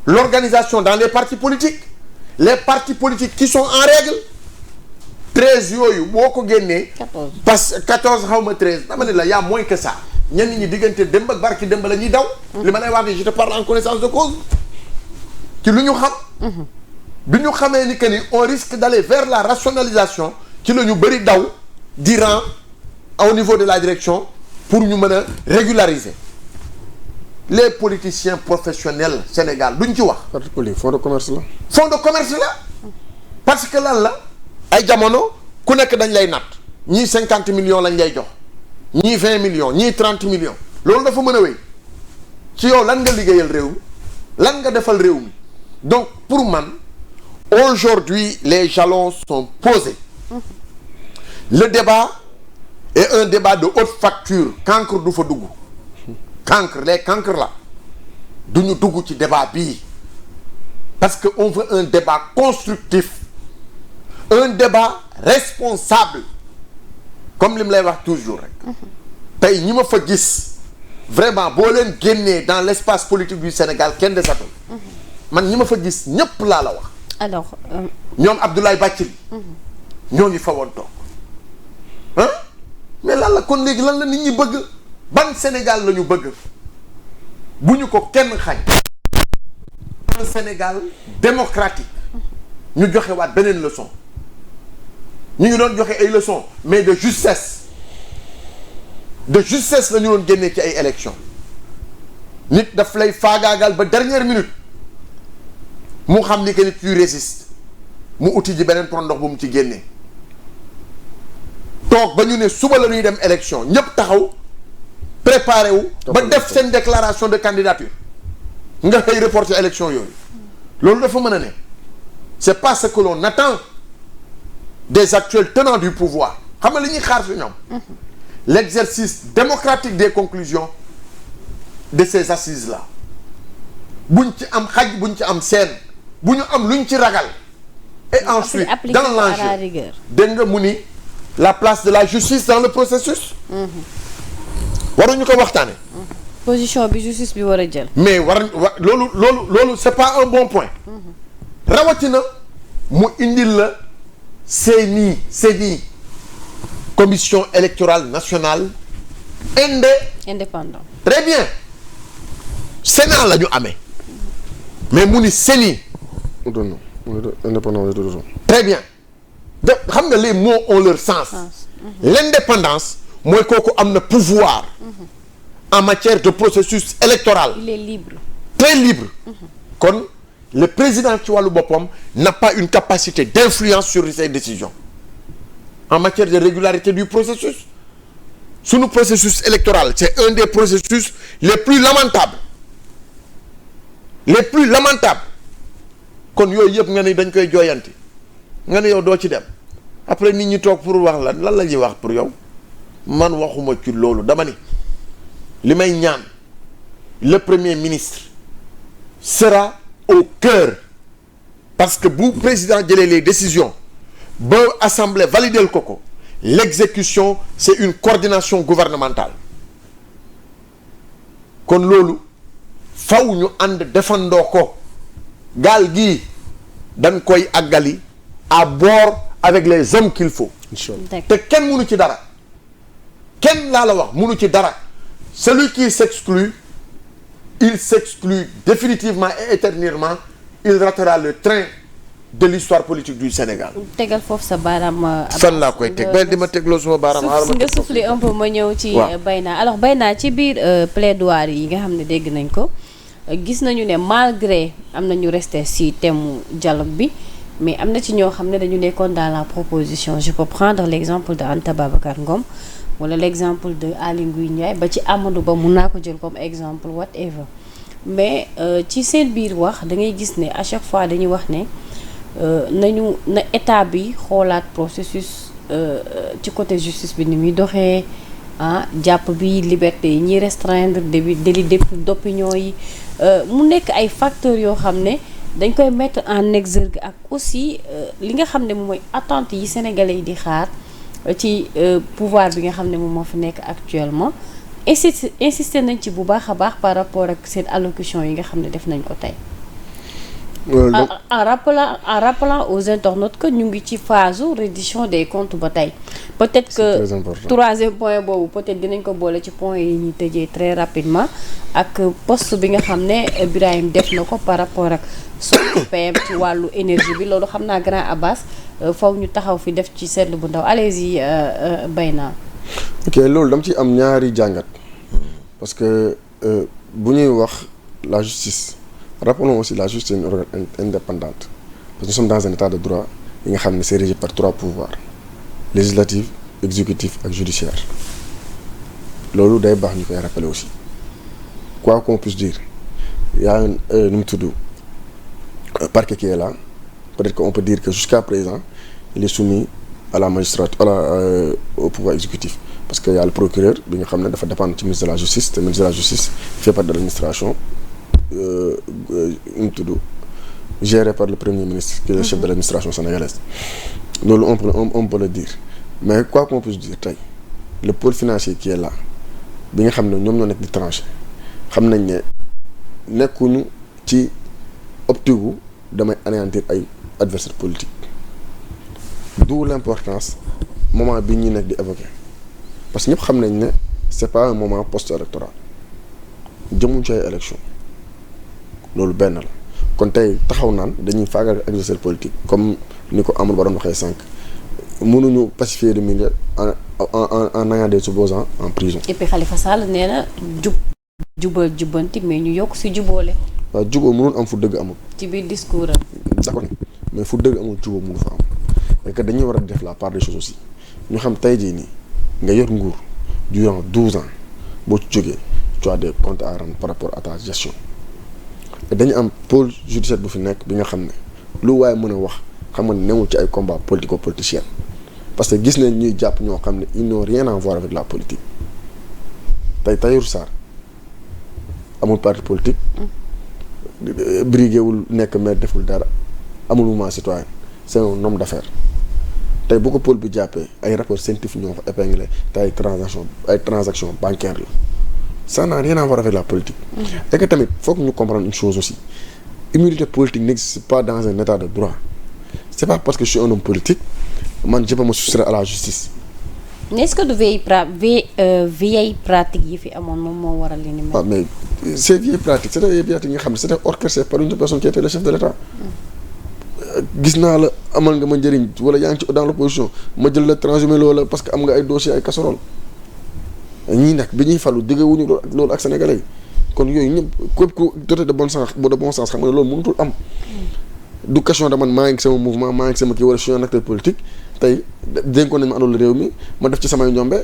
l'organisation dans les partis politiques qui sont en règle 13 yooyu boo ko génnee 14 parce que 14 xaw ma 13 dama ne la y a moins que ça ñenn ñi diggante démb ak barki démb la ñuy daw. li ma lay wax ni je te parle en connaissance de cause. ci lu ñu xam. bi ñu xamee ni que ni on risque d'aller vers la rationalisation ci la ñu bëri daw di rang au niveau de la direction pour ñu mën a régulariser les politiciens professionnels Sénégal duñ ci wax. parti politique fonds de commerce la. fonds de commerce la parce que lan la ay jamono ku nekk dañ lay natt ñii 50 millions lañ lay jox ñii 20 millions ñii 30 millions loolu dafa mën a wéy ci yow lan nga liggéeyal réew mi lan nga defal réew mi donc pour man aujourd'hui les jalons sont posés le débat est un débat de haute facture cancre du fa dugg cancre les cancres là duñu dugg ci débat bii parce que on veut un débat constructif un débat responsable comme li mu lay wax toujours rek tey ñi ma fa gis vraiment boo leen génnee dans l'espace politique du Sénégal kenn desatul man ñi ma fa gis ñépp laa la wax alors ñoom Abdoulaye Bathily ñoo ngi fa woon toog ah mais lan la kon léegi lan la nit ñi bëgg ban Sénégal la ñu bëgg bu ñu ko kenn xañ un Sénégal démocratique ñu joxe waat beneen leçon ñu ngi doon joxe ay leçons mais de justesse la ñu doon génnee ci ay élections nit daf lay faagaagal ba dernière minute mu xam ni que nit yuy résiste mu uti ji beneen ndox bu mu ci génnee toog ba ñu ne suba la ñuy dem élection ñépp taxaw préparé wu ba def seen déclaration de candidature nga xëy reporter élection yooyu loolu dafa mën a ne c'est pas ce que l'on attend des actuels tenants du pouvoir xam nga li ñuy xaar si ñoom l'exercice démocratique des conclusions de ces assises là buñ ci am xaj buñ ci am seen bu ñu am luñ ci ragal et ensuite dans l'enjeu dégg nga mu ni la place de la justice dans le processus waruñu ko waxtaane position bi justice bi war a jël mais loolu c'est pas un bon point rawatina mu indil la CENI commission électorale nationale indépendant très bien Sénat la ñu amee mais mu ni CENI indépendant très bien de xam nga les mots ont leur sens l'indépendance mooy kooku am na pouvoir en matière de processus électoral il est libre très libre kon le président ci wàllu boppam n'a pas une capacité d'influence sur ses décisions en matière de régularité du processus sunu processus électoral c'est un des processus les plus lamentables kon yooyu yëpp nga ne dañ koy jooyanti nga ne yow doo ci dem après nit ñi toog pour wax lan la ñuy wax pour yow man waxuma ci loolu dama ni li may ñaan le premier ministre sera au cœur parce que bu président jëlee les décisions ba assemblée validel ko l'exécution c'est une coordination gouvernementale kon loolu faw ñu ànd defandoo ko gaal gii dañ koy àggali à bord avec les hommes qu'il faut te kenn mënu ci dara kenn laa la wax mënu ci dara celui qui s'exclut il s'exclut définitivement et éternellement il ratera le train de l'histoire politique du Sénégal. tegal foofu sa baaraam. fan laa koy teg ba di ma tegloo suma baaraam. nga souffler un peu ma ñëw ci. Bayna alors Bayna ci biir plaidoirie yi nga xam ne dégg nañ ko gis nañu ne malgré am na ñu resté ci thème dialogue bi mais am na ci ñoo xam ne dañu nekkoon dans la proposition je peux prendre l'exemple de Anta Babacar Ngom wala l'exemple de Aly Ngouille Ndiaye ba ci Amadou Ba mun naa ko jël comme exemple whatever mais ci seen biir wax da ngay gis ne à chaque fois dañuy wax ne. na état bi xoolaat processus ci côté justice bi ni muy doxee jàpp bi liberté yi ñuy restreindre délit d'opinion yi mu nekk ay facteurs yoo xam ne dañ koy mettre en exergue ak aussi li nga xam ne moom mooy attente yi sénégalais yi di xaar ci pouvoir bi nga xam ne moom moo fi nekk actuellement insister nañ ci bu baax a baax par rapport ak seen allocution yi nga xam ne def nañ ko tey en rappelant aux internautes que ñu ngi ci phase reddition des comptes ba tey peut-être que troisième point boobu peut-être dinañ ko boole ci point yi ñuy tëjee très rapidement ak poste bi nga xam ne Birahim def na ko par rapport ak son PM ci wàllu énergie bi loolu xam naa grand Abbas faw ñu taxaw fi def ci seetlu bu ndaw allez-y Bayna. ok loolu dama ci am ñaari jàngat parce que bu ñuy wax la justice rappelons aussi la justice est une organe indépendante parce que nous sommes dans un état de droit yi nga xam ne c'est régi par 3 pouvoirs législatif exécutif ak judiciaire loolu day baax ñu koy rappeler aussi quoi qu'on puisse dire y a nu mu tudd parquet qui est là peut-être qu'on peut dire que jusqu'à présent il est soumis à la magistrature au pouvoir exécutif parce que y a le procureur bi nga xam ne dafa dépendre ci ministre de la justice te ministre de la justice fait partie de l'administration nu mu tudd géré par le premier ministre qui est le chef de l'administration sénégalaise loolu on peut le dire mais quoi qu'on puisse dire tey le pôle financier qui est là bi nga xam ne ñoom ñoo nekk di trancher xam nañ ne nekkuñu ci optique gu damay anéantir ay adversaires politiques d'où l'importance moment bi ñuy nekk di évoquer parce que ñëpp xam nañ ne c'est pas un moment post-électoral jëmuñ ci ay élection loolu benn la kon tey taxaw naan dañuy faagal adversaire politique comme ni ko Amadou Ba doon waxee sànq mënuñu pacifier le milieu en ayant des opposants en prison. et puis Khalifa Sall nee na jubal jubbanti mais ñu yokk si juboole. waaw juboo mënul am fu dëgg amul. ci biir discours am. d'accord mais fu dëgg amul juboo mënu fa am et que dañuy war a def la part des choses aussi ñu xam tey jii nii nga yor nguur durant 12 ans boo ci jógee tu as des comptes à rendre par rapport à ta gestion et dañu am pôle judiciaire bu fi nekk bi nga xam ne lu waaye mën a wax xam nga newul ci ay combats politico-politiciens parce que gis nañ ñuy jàpp ñoo xam ne ils n'ont rien à voir avec la politique tey Tahirou Sarr amul parti politique briguéwul nekk maire deful dara amul mouvement citoyen c'est un homme d'affaires tey bu ko pôle bi jàppee ay rapports scientifiques ñoo fa épinglé te ay transactions bancaires la ça n'a rien à voir avec la politique et que tamit faut que ñu comprendre une chose aussi immunité politique n'existe pas dans un état de droit c'est pas parce que je suis un homme politique man je peux me soustraire à la justice. mais est-ce que du vieille pratique yi fi amoon moom moo waral li ni mel. waaw mais ces vieilles pratiques c'est des vieilles pratiques yi nga xam ne c'était orchestré par une personne qui était le chef de l'État. gis naa la amal nga ma njëriñ wala yaa ngi ci dans l'opposition ma jël la transhumé loola parce que am nga ay dossiers ay casserole ñii nag bi ñuy falu déggewuñu loolu ak sénégalais yi kon yooyu ñëpp képp ku doté de bon sens xam nga ne loolu mënutul am. du question de man maa ngi sama mouvement maa ngi sama kii wala je suis un acteur politique tey dénkoon nañ ma àndoon réew mi ma def ci samay njombe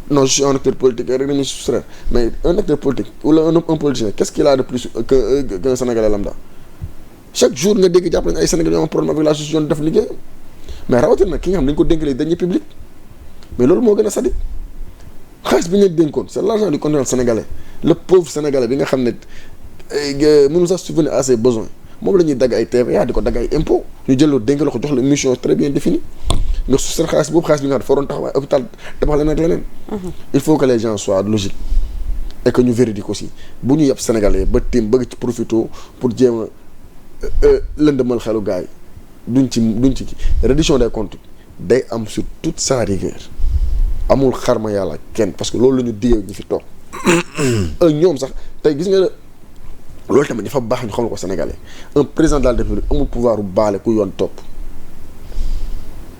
non je suis un acteur politique rek dañuy soustraire mais un acteur politique wala un politicien qu'est-ce qu'il a de plus qu'un Sénégalais lambda chaque jour nga dégg jàpp nañ ay Sénégalais yoo am problème avec la justice yoon def liggéey mais rawatina nag ki nga xam dañ ko dénk les deniers publics mais loolu moo gën a sadique xaalis bi ñu dénkoon c'est l'argent du contribuable sénégalais le pauvre sénégalais bi nga xam ne mënul sax subvenir à ses besoins moom la ñuy dagg ay TVA di ko dagg ay impôts ñu jël dénk la ko jox la mission très bien définie nga soustraire xaalis boobu xaalis bi nga xam dafa doon taxawaay hôpital tabax leneen ak leneen. il faut que les gens soient logiques et que ñu véridique aussi bu ñu yàpp sénégalais ba tiim bëgg ci profito pour jéem a lëndëmal xelu gars yi duñ ci reddition des comptes day am sur toute sa rigueur amul xarma yàlla kenn parce que loolu la ñu diggee ñi fi toog ñoom sax tey gis nga loolu tamit dafa baax ñu xamal ko sénégalais un président de la république amul pouvoir bu baale ku yoon topp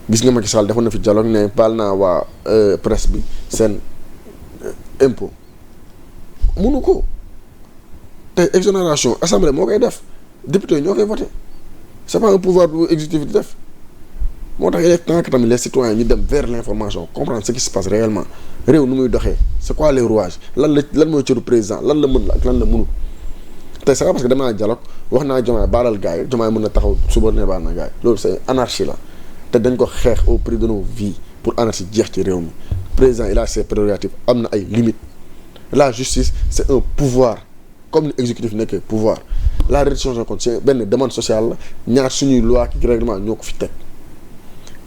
gis nga Macky Sall defoon na fi dialogue ne baal naa waa presse bi seen impôt munu ko tey exonération assemblée moo koy def député ñoo koy voté c'est pas un pouvoir bu exécutif di def moo tax il est temps que tamit les citoyens ñu dem vers l'information comprendre ce qui se passe réellement réew nu muy doxee c'est quoi les rouages lan mooy cëru président lan la mën la ak lan la mënul tey c'est pas parce que dem naa dialogue wax naa Diomaye baalal gars yi Diomaye mën na taxaw suba ne baal na gars yi loolu c'est anarchie la te dañ ko xeex au prix de nos vies pour anarchie jeex ci réew mi président il a ses prérogatives am na ay limites la justice c'est un pouvoir comme ni exécutif nekkee pouvoir la reddition des comptes c'est benn demande sociale la ñaar suñuy loi ki règlement ñoo ko fi teg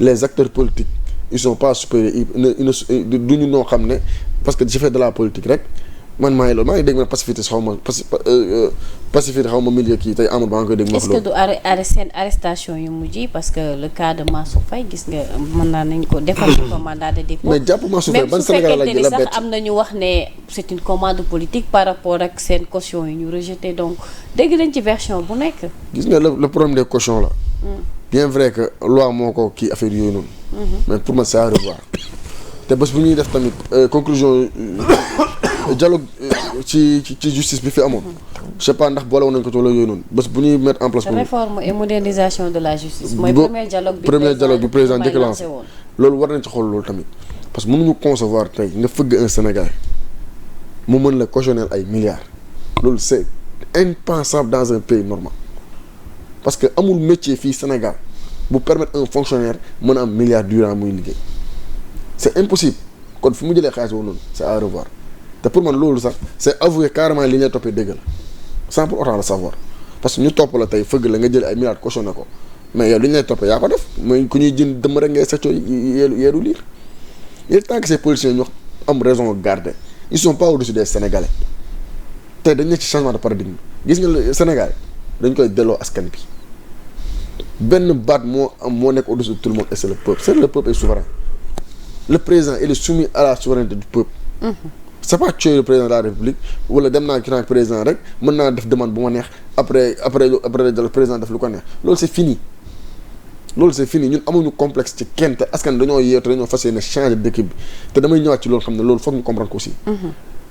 les acteurs politiques ils sont pas supérieurs du ñu noo xam ne parce que j'ai fait de la politique rek man maa ngi loolu maa ngi dégg ma pacifié xaw ma pacifié xaw ma milieu kii tey amul ba nga koy dégg. est-ce que du seen arrestation yu mujj yi parce que le cas de Mansour Faye gis nga mën naa nañ ko defal ko mandat de dépôt. mais jàpp Mansour Faye ban Sénégal la même su fekkente ni sax am na ñu wax ne c'est une commande politique par rapport ak seen caution yi ñu rejeté donc dégg nañ ci version bu nekk. gis nga le problème des cautions là. bien vrai que loi moo ko kii affaire yooyu noonu. mais pour moi c'est à revoir te bés bu ñuy def tamit conclusion dialogue ci justice bi fi amoon. je sais pas ndax boole woon nañu ko ci wala yooyu noonu bés bu ñuy mettre en place. réforme et modernisation de la justice. mooy premier dialogue bi président njëkk lancé loolu war nañ ci xool loolu tamit parce que mënuñu concevoir tey nga fëgg un Sénégalais mu mën la cautionner ay milliards loolu c'est impensable dans un pays normal parce que amul métier fii Sénégal bu permettre un fonctionnaire mën a am milliards durant muy liggéey c'est impossible kon fi mu jëlee xaalis boobu noonu c'est à revoir te pour man loolu sax c'est avouer carrément li ñuy toppee dëgg la sans pour autant le savoir parce que ñu topp la tey fëgg la nga jël ay milliards cautionné ko mais yow li ñu lay toppee yaa ko def mooy ku ñuy jënd dëmm rek ngay saccoo yeeru liir il est temps que ces politiciens ñu am raison garder ils sont pas au-dessus des Sénégalais tey dañ nekk ci changement de paradigme gis nga le Sénégal dañ koy delloo askan bi benn baat moo nekk au-dessus de tout le monde et c'est le peuple est souverain le président il est soumis à la souveraineté du peuple. c'est pas tuer le président de la République wala dem naa ki naan président rek mën naa def demande bu ma neex après le président def lu ko neex loolu c'est fini ñun amuñu complexe ci kenn te askan dañoo yeetu dañoo fas yéene changer dëkk bi te damay ñëwaat ci loolu xam ne loolu foog ñu comprendre ko aussi.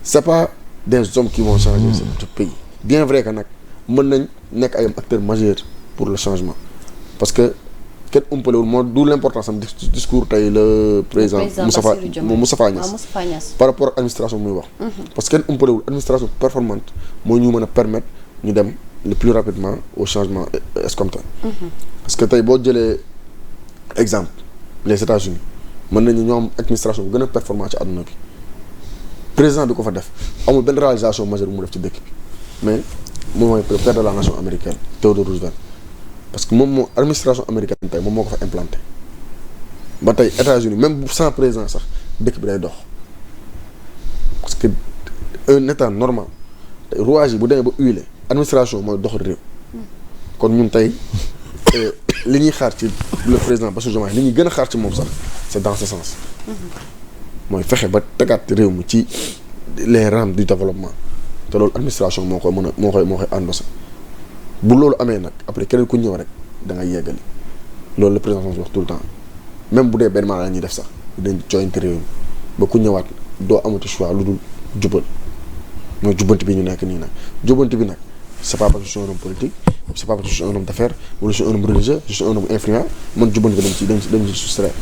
c'est pas des hommes qui vont changer ce pays bien vrai que nag mën nañ nekk ay acteurs majeurs pour le changement parce que kenn umpalewul moo du l'importance am discours tey le président Moustapha Niasse par rapport ak administration muy wax parce que kenn umpalewul administration performante moo ñu mën a permettre ñu dem le plus rapidement au changement escompté parce que tey boo jëlee exemple les États-Unis mën nañu ñoom administration bu gën a performant ci àdduna bi président bi ko fa def amul benn réalisation majeure bu mu def ci dëkk bi mais moom mooy père de la nation américaine Theodore Roosevelt parce que moom moo administration américaine tey moom moo ko fa implanté ba tey États-Unis même bu sans président sax dëkk bi day dox parce que un état normal tey rouage yi bu demee ba huilé administration mooy doxal réew kon ñun tey li ñuy xaar ci le président Bassirou Diomaye li ñuy gën a xaar ci moom sax c'est dans ce sens mooy fexe ba tegaat réew mi ci les rames du développement te loolu administration moo koy mën a moo koy endossé bu loolu amee nag après keneen ku ñëw rek da ngay yeggali loolu le président wax tout le temps même bu dee benn maanaam la ñuy def sax dañ joyante réew mi ba ku ñëwaat doo amati choix lu dul jubal mooy jubbanti bi ñu nekk nii nag jubbanti bi nag c'est pas parce que je suis un homme politique c'est pas parce que je suis un homme d'affaires wala je suis un homme religieux je suis un homme influent man jubbanti bi dañ ci soustraire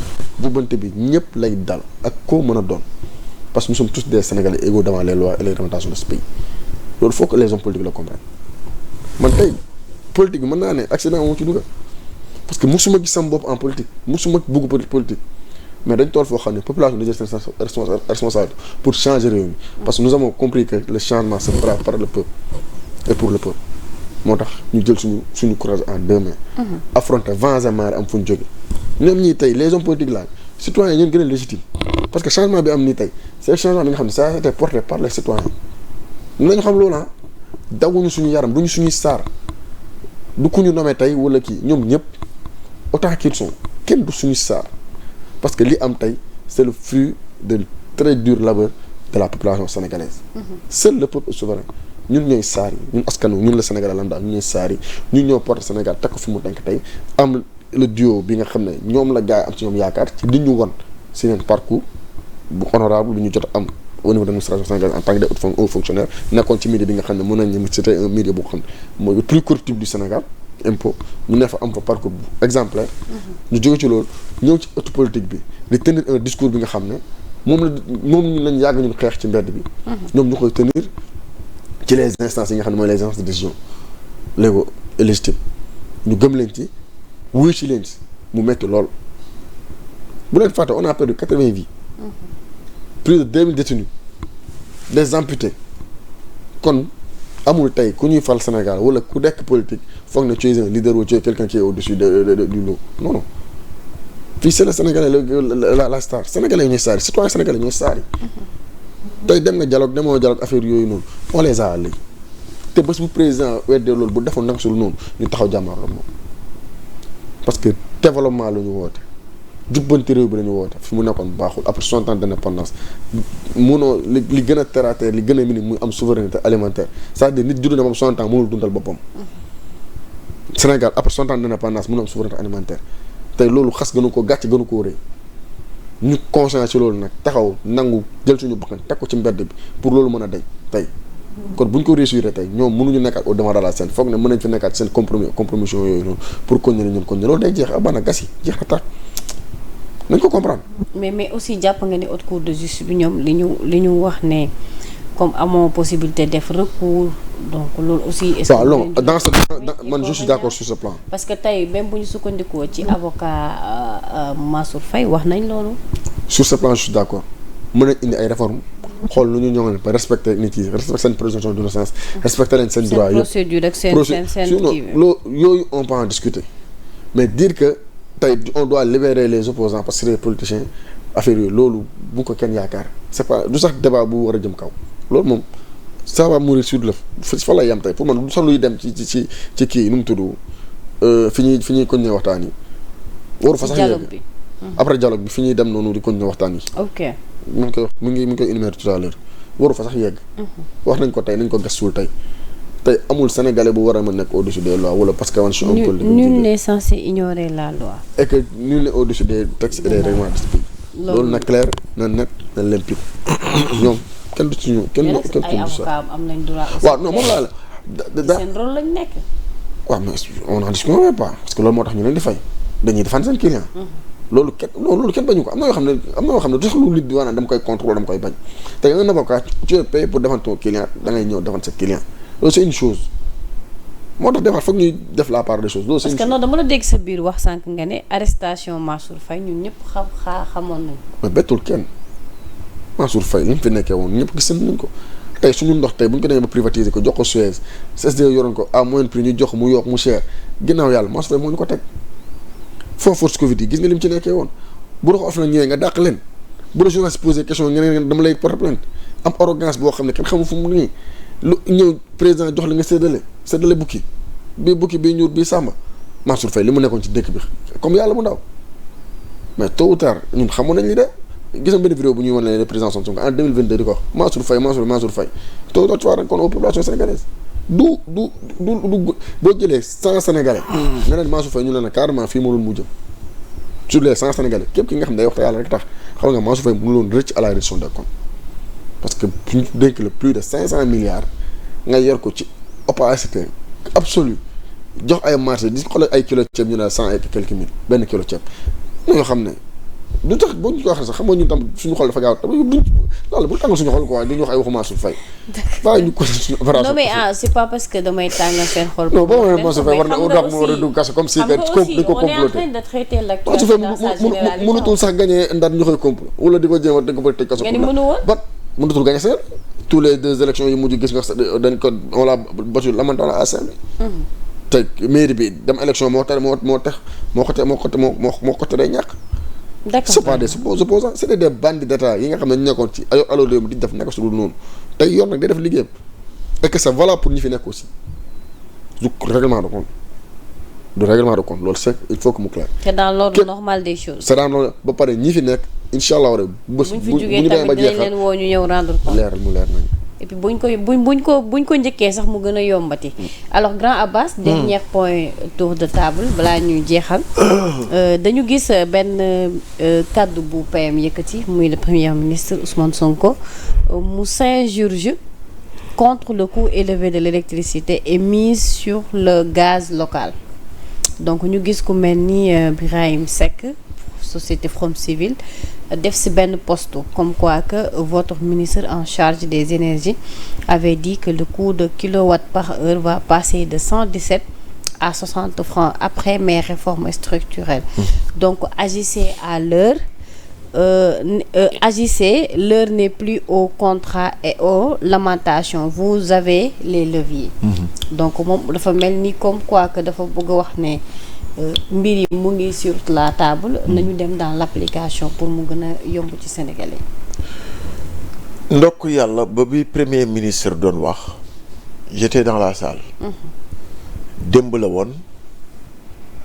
jubbanti bi ñëpp lay dal ak koo mën a doon parce que nous sommes tous des Sénégalais égaux devant les lois et les réglementations de ce pays loolu faut que les hommes politiques le comprennent man tey politique bi mën naa ne accident moo ci dugga parce que musuma gis sama bopp en politique musuma bugg politique mais dañ tool foo xam ne population da jël seen responsabilité pour changer réew mi parce que nous avons compris que le changement se fera par le peuple et pour le peuple moo tax ñu jël suñu courage en deux mains affronter vents et marées am fu ñu jóge ñoom ñii tey les hommes politiques là citoyens ñoom gën a légitime parce que changement bi am nii tey c'est le changement bi nga xam ne ça a été porté par les citoyens nañu xam loolu dawuñu suñu yaram duñu suñuy saar du ku ñu nommé tey wala kii ñoom ñëpp autant qu'ils sont kenn du suñu saar parce que li am tey c'est le fruit de très dur labeur de la population sénégalaise seul le peuple est souverain ñun ñooy saar yi ñun askan wi ñun la Sénégal lambda ñun ñooy saar yi ñun ñoo porte Sénégal teg ko fi mu denk tey am le duo bi nga xam ne ñoom la gars yi am ci ñoom yaakaar ci li ñu won si leen parcours bu honorable lu ñu jot am au niveau de l'administration sénégalaise en tant que haut fonctionnaire nekkoon ci milieu bi nga xam ne mën nañu c'était un milieu boo xam ne mooy le plus corruptible du Sénégal impôt ñu ne fa am fa parcours bu exemplaire ñu jóge ci loolu ñëw ci ëttu politique bi di tenir un discours bi nga xam ne moom lañ yàgg ñun xeex ci mbedd bi ñoom ñu koy tenir ci les instances yi nga xam ne mooy les instances de décision légaux et légitimes ñu gëm leen ci wuyu ci leen ci mu metti lool bu leen fàtte on a perdu 80 vies plus de 2000 détenus des amputés kon amul tey ku ñuy fal Sénégal wala ku nekk politique foog na tu es un leader ou tu es quelqu'un qui est au-dessus du lot non fii c'est le Sénégalais la star sénégalais yi ñooy saari citoyen sénégalais ñooy saari tey dem nga dialogue demoo dialogue affaire yooyu noonu on les a léegi te bés bu président weddee loolu bu defoon nag sul noonu ñu taxaw jàmmaarloo moom parce que développement la ñu woote jubbanti réew bi la ñu woote fi mu nekkoon baaxul après 60 ans d'indépendance munoo li gën a terre à terre li gën a minime muy am souveraineté alimentaire c'est-à-dire nit judd na moom 60 ans mënul dundal boppam Sénégal après 60 ans d'indépendance mënul am souveraineté alimentaire tey loolu xas gënu ko gàcce gënu koo rëy ñu conscient ci loolu nag taxaw nangu jël suñu bakkan teg ko ci mbedd bi pour loolu mën a dañ tey kon bu ñu ko réussir tey ñoom mënuñu nekkaat au devant de la scène foog ne mën nañ fi nekkaat seen compromission yooyu noonu pour continuer ñun continuer loolu day jeex abana gas yi jeex na tax nañ ko comprendre. mais aussi jàpp nga ni haute cour de justice bi ñoom li ñu wax ne comme amoo possibilité def recours donc loolu aussi. est-ce que waaw non man je suis d'accord sur ce plan. parce que tey même bu ñu sukkandikoo ci avocat Mansour Faye wax nañ loolu. sur ce plan je suis d'accord mën nañ indi ay réformes xool lu ñu ñoŋal ba respecter nit yi respecter seen présomption d'innocence respecter leen seen droit yëpp procédure ak seen kii loo yooyu on peut en discuter mais dire que tey on doit libérer les opposants parce que les politiciens affaire yooyu loolu bu ko kenn yaakaar c'est pas du sax débat bu war a jëm kaw loolu moom ça va mourir sur le fa lay yam tey pour man du sax luy dem ci kii nu mu tudd fi ñuy continuer waxtaan yi waru fa sax yegg après dialogue bi fi ñuy dem noonu di continuer waxtaan yi ok mu ngi koy énumérer tout à l'heure waru fa sax yegg wax nañ ko tey nañ ko gastuwul tey amul sénégalais bu war a mën nekk au-dessus des lois wala parce que man je suis un peu nul n'est censé ignorer la loi et que nul n'est au-dessus des textes et des règlements de ce pays loolu na clair na net na limpide ñoom kenn du ci ñu kenn ay avocat am nañ droit waaw non moom laa la seen rôle lañ nekk waaw mais on en discute pas parce que loolu moo tax ñu leen di fay dañuy défendre seen client loolu kenn bañu ko am na yoo xam ne du sax lu nit di wax naan dama koy contrôler dama koy bañ te un avocat tu es payé pour défendre ton client da ngay ñëw défendre sa client loolu c'est une chose moo tax des fois foog ñuy def la part des choses loolu c'est une chose. parce que non dama la dégg sa biir wax sànq nga ne arrestation Mansour Faye ñun ñëpp xamoon nañ mais bettul kenn Mansour Faye li mu fi nekkee woon ñëpp gis nañ ko tey suñu ndox tey bu ñu ko demee ba privatiser ko jox ko Suez SDE yoroon ko à moyen prix ñu jox mu yokk mu cher ginnaaw yàlla Mansour Faye moo ñu ko teg foo force Covid yi gis nga lim ci nekkee woon bu la ko of na ñëwee nga dàq leen bu la journaliste posé question ngeen dama lay porter plainte am arrogance boo xam ne kenn xamul fu mu nii lu ñëw président jox la nga séddale bukki bii ñuur bii sàmba Mansour Faye li mu nekkoon ci dëkk bi comme yàlla mu ndaw mais tôt ou tard ñun xamoon nañ li de gis nga benn vidéo bu ñuy wane ne le président Sonko en 2022 di ko wax Mansour Faye tôt ou tard tu vas rendre compte aux populations sénégalaises du boo jëlee 100 sénégalais nga ne Mansour Faye ñu ne la carrément fii mënul mu jëm sur les 100 sénégalais képp ki nga xam ne day wax te yàlla rek tax xam nga Mansour Faye mënuloon rëcc à la reddition des comptes parce que ñu dénk la plus de 500 milliards nga yor ko ci opacité absolue jox ay marché di xoolal ay kilo ceeb ñu ne 100 et quelques mille benn kilo ceeb ñoo xam ne du tax boo ñu ko waxee sax xam nga ñun tam suñu xol dafa gaaw tam duñ loolu bu tàngal suñu xol quoi duñu wax ay waxu Mansour Faye waaye ñu ko suñu opération non mais c'est pas parce que damay tàngal seen xol non boo ma Mansour Faye war na dox mu war a dugg kaso comme si dañ ko comploté Mansour Faye mënutul sax gagné ndar ñu koy complot wala di ko jéem a dañ ko bëgg tëj kaso ba mënutul gagné seen tous les 2 élections yu mujj gis nga dañ ko on l'a battu lamentablement à Saint-Louis te mairie bi dem élection moo ko teree ñàkk. d'accord c'est pas des opposants c'est des bandits d'état yi nga xam ne ñu nekkoon ci alors réew mi di def nekk su dul noonu tey yoon nag day def liggéeyam et que c'est valable pour ñi fi nekk aussi du règlement de compte loolu c'est il faut que mu clair. c'est dans l'ordre normal des choses. c'est dans l'ordre ba pare ñi fi nekk incha allah rek. bés bu ñu demee ba jeexal leen woo ñu ñëw rendre compte. leer nañu. et puis buñ ko njëkkee sax mu gën a yombati. alors grand Abbas. dernier point tour de table balaa ñuy jeexal. dañu gis benn kaddu bu PM yëkkati muy le premier ministre Ousmane Sonko mu s'insurge contre le coût élevé de l'électricité et mise sur le gaz local. donc ñu gis ku mel ni Birahim Seck société Forum Civil def ci benn poste comme quoi que votre ministre en charge des énergies avait dit que le coût de kilowatt par heure va passer de 117 à 60 francs après mes réformes structurelles. Donc agissez à l'heure. L'heure n'est plus au contrat et aux lamentations, vous avez les leviers. Donc moom dafa mel ni comme quoi que dafa bëgg a wax ne mbir yi mu ngi sur la table nañu dem dans l'application pour mu gën a yomb ci Sénégalais. ndokk yàlla ba bi premier ministre doon wax j'étais dans la salle. démb la woon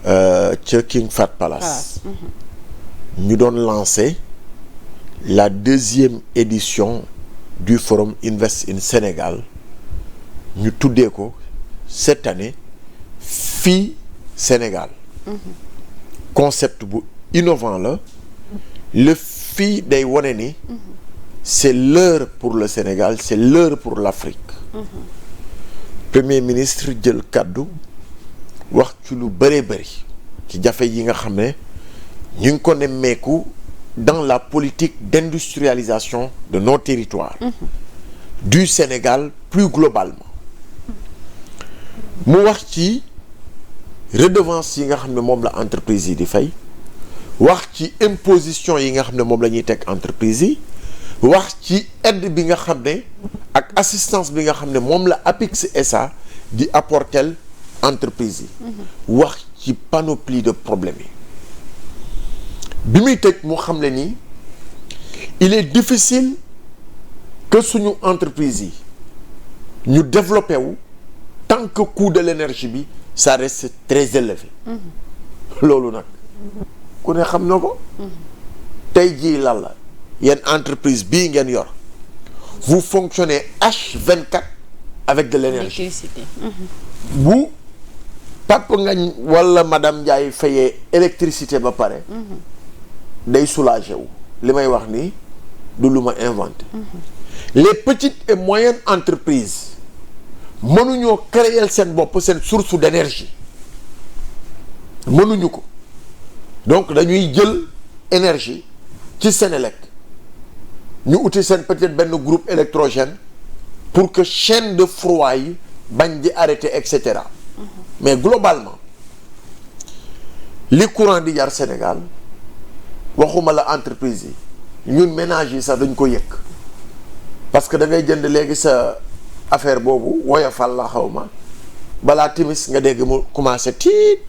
ca King Fahd Palace. ñu doon lancer la 2e édition du forum Invest in Sénégal ñu tuddee ko cette année fii Sénégal. concept bu innovant la le fii day wone ni c'est l'heure pour le Sénégal c'est l'heure pour l'Afrique premier ministre jël kàddu wax ci lu bëree bëri ci jafe yi nga xam ne ñu ngi ko nemmeeku dans la politique d'industrialisation de nos territoires du Sénégal plus globalement mu wax ci redevance yi nga xam ne moom la entreprise yi di fay wax ci imposition yi nga xam ne moom la ñuy teg entreprise yi wax ci aide bi nga xam ne ak assistance bi nga xam ne moom la APIX SA di apporter entreprise yi wax ci panoplie de problèmes yi bi muy tëj mu xam ne ni il est difficile que suñu entreprise yi ñu développé wu tant que coût de l'énergie bi ça reste très élevé loolu nag ku ne xam na ko tey jii lan la yéen entreprise bii ngeen yor vous fonctionnez H24 avec de l'énergie bu Papa Ngagne wala madame Ndiaye fayee électricité ba pare day soulagé wu li may wax nii du lu ma inventé les petites et moyennes entreprises mënuñoo créer seen bopp seen source d'énergie mënuñu ko donc dañuy jël énergie ci Sénélec ñu uti seen peut-être benn groupe électrogène pour que chaîne de froid yi bañ di arrêter et cetera mais globalement li courant di jar Sénégal waxuma la entreprise yi ñun ménage yi sax dañ ko yëg parce que da ngay jënd léegi sa affaire boobu woyofal la xaw ma balaa timis nga dégg mu commencé tiit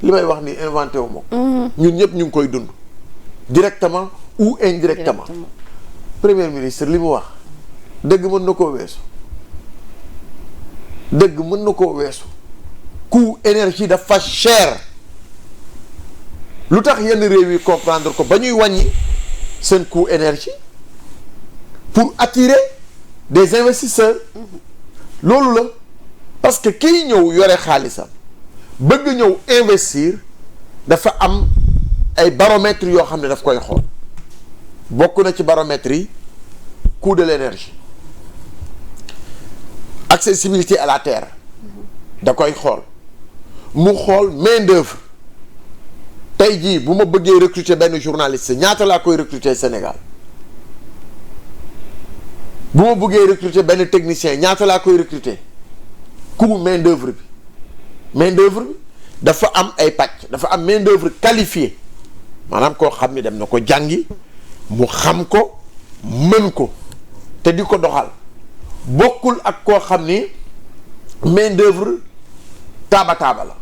li may wax ni inventé wu ma ko ñun ñëpp ñu ngi koy dund directement ou indirectement premier ministre li mu wax dëgg mën na koo weesu coût énergie dafa cher lu tax yenn réew yi comprendre ko ba ñuy wàññi seen coût énergie pour attirer des investisseurs loolu la parce que kiy ñëw yore xaalisam bëgg ñëw investir dafa am ay baromètres yoo xam ne daf koy xool bokk na ci baromètres yi coût de l'énergie accessibilité à la terre da koy xool mu xool main d'œuvre tey jii bu ma bëggee recruter benn journaliste ñaata laa koy recruter Sénégal bu ma bëggee recruter benn technicien ñaata laa koy recruter coût main d'œuvre bi dafa am ay pàcc dafa am main d'œuvre qualifiée maanaam koo xam ni dem na ko jàngi mu xam ko mën ko te di ko doxal bokkul ak koo xam ni main d'œuvre taaba la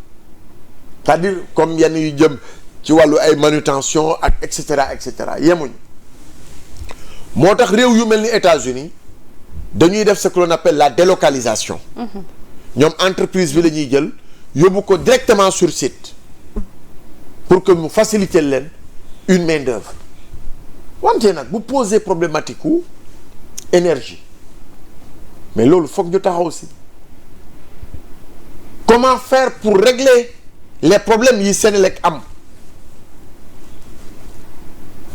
c'est-à-dire comme yenn yu jëm ci wàllu ay manutention ak et cetera yemuñ moo tax réew yu mel ni États-Unis dañuy def ce que l'on appelle la délocalisation ñoom entreprise bi la ñuy jël yóbbu ko directement sur site pour que mu faciliter leen une main d'œuvre wante nag bu poser problématique u énergie mais loolu foog ñu taxaw si comment faire pour régler les problèmes yi Sénélec am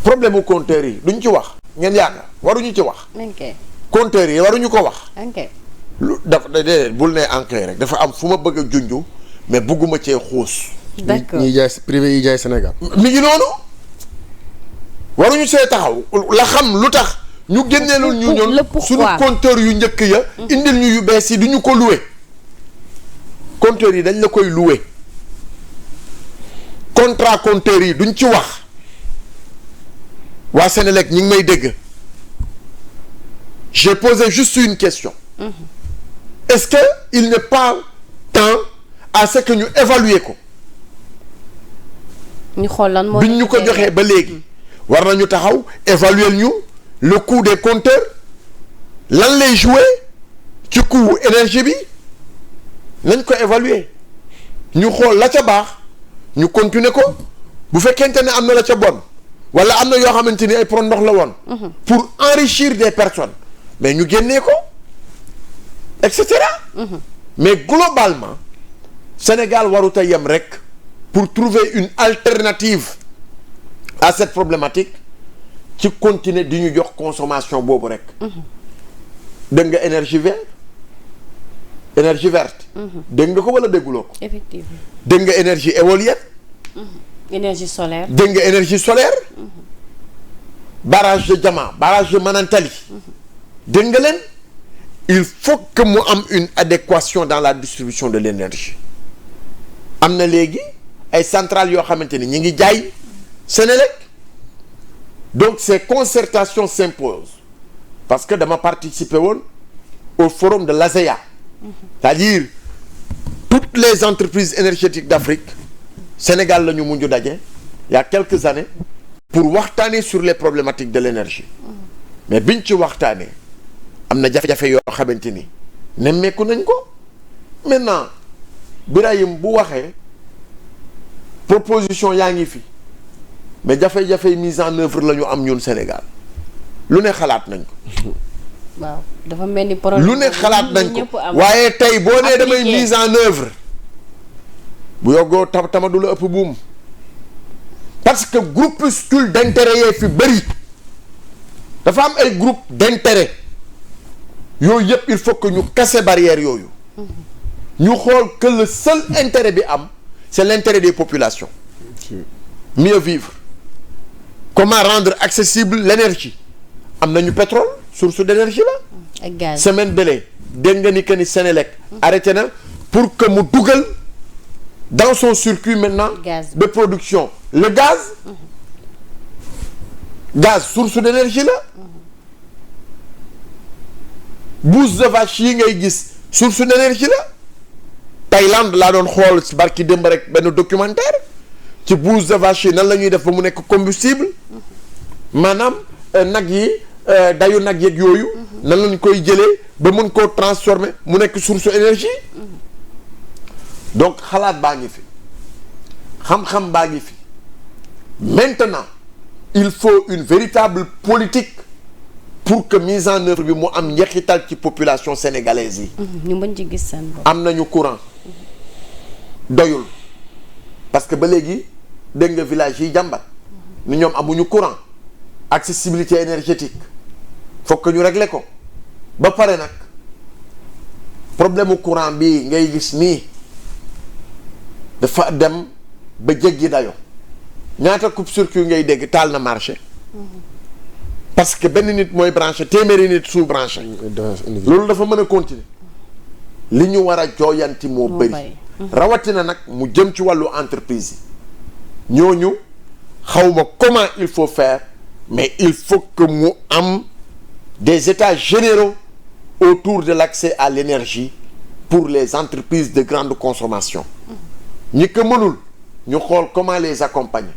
problème u compteurs yi duñ ci wax ngeen yaakaar waruñu ci wax compteurs yi waruñu ko wax lu dafa déedéet bul ne enclé rek dafa am fu ma bëgg a junju mais bëgguma cee xuus d'accord ñi jaay privé yi jaay Sénégal mi ngi noonu waruñu see taxaw la xam lu tax ñu génneelul ñu ñoon suñu compteur yu njëkk ya indil ñu yu bees yi du ñu ko loué compteur yi dañ la koy loué contrat compteur yi duñ ci wax waa Sénélec ñi ngi may dégg j'ai posé juste une question est-ce que il n'est pas temps à ce que ñu évaluer ko ñu xool lan moo biñ ñu ko joxee ba léegi war nañu taxaw évaluer ñu le coût des compteurs lan lay jouer ci coût énergie bi nañ ko évaluer ñu xool la ca baax ñu continuer ko bu fekkente ne am na la ca bon wala am na yoo xamante ni ay ndox la woon pour enrichir des personnes mais ñu génnee ko et cetera mais globalement Sénégal warut a yem rek pour trouver une alternative à cette problématique ci continuer di ñu jox consommation boobu rek. dégg nga énergie verte. dégg nga ko wala dégguloo ko. effectivement. dégg nga énergie éolienne. énergie solaire. dégg nga énergie solaire. barrage de Diama barrage de Manantali. dégg nga leen il faut que mu am une adéquation dans la distribution de l'énergie. am na léegi ay centrales yoo xamante ni ñi ngi jaay Sénélec. donc ces concertations s'imposent parce que dama participer woon au forum de l'ASEA. c'est-à-dire toutes les entreprises énergétiques d'Afrique Sénégal la ñu mujj daje il y a quelques années pour waxtaanee sur les problématiques de l'énergie mais biñ ci waxtaanee am na jafe-jafe yoo xamante ni nemmeeku nañ ko maintenant Birahim bu waxee proposition yaa ngi fi mais jafe-jafe mise en œuvre la ñu am ñun Sénégal lu ne xalaat nañ ko. waaw dafa mel ni problème lu ne xalaat nañ ko waaye tey boo nee damay mise en œuvre bu yoggoo tama du la ëpp buum parce que groupuscule d'intérêt yee fi bëri dafa am ay groupe d'intérêt yooyu yëpp il faut que ñu casser barrière yooyu ñu xool que le seul intérêt bi am c'est l'intérêt des populations. mieux vivre. Comment rendre accessible l'énergie. am nañu pétrole source d'énergie la. ak gaz semaine bële dégg nga ni que ni Sénélec arrêté na pour que mu dugal dans son circuit maintenant gaz de production le gaz. gaz source d'énergie la. bouse de vache yi ngay gis source d'énergie la. Thaïlande laa doon xool ci barki démb rek benn documentaire ci bouse de vache yi nan la ñuy def ba mu nekk combustible maanaam nag yi dayu nag yeeg yooyu nan lañ koy jëlee ba mën koo transformer mu nekk source énergie donc xalaat baa ngi fi xam-xam baa ngi fi maintenant il faut une véritable politique pour que mise en œuvre bi mu am njeexital ci population sénégalaise yi. ñu mën ci gis seen bopp. am nañu courant doyul parce que ba léegi dégg nga village yi jàmbat ni ñoom amuñu courant accessibilité énergétique faut que ñu régler ko ba pare nag problème mu courant bi ngay gis nii dafa dem ba jéggi dayo ñaata coupe-circuit ngay dégg taal na marché. parce que benn nit mooy branché téeméeri nit sous branché. loolu dafa mën a continuer. li ñu war a jooyanti moo bëri. rawatina nag mu jëm ci wàllu entreprise yi. ñooñu xawma comment il faut faire mais il faut que mu am des états généraux autour de l'accès à l'énergie pour les entreprises de grande consommation. ñi ko mënul ñu xool comment les accompagner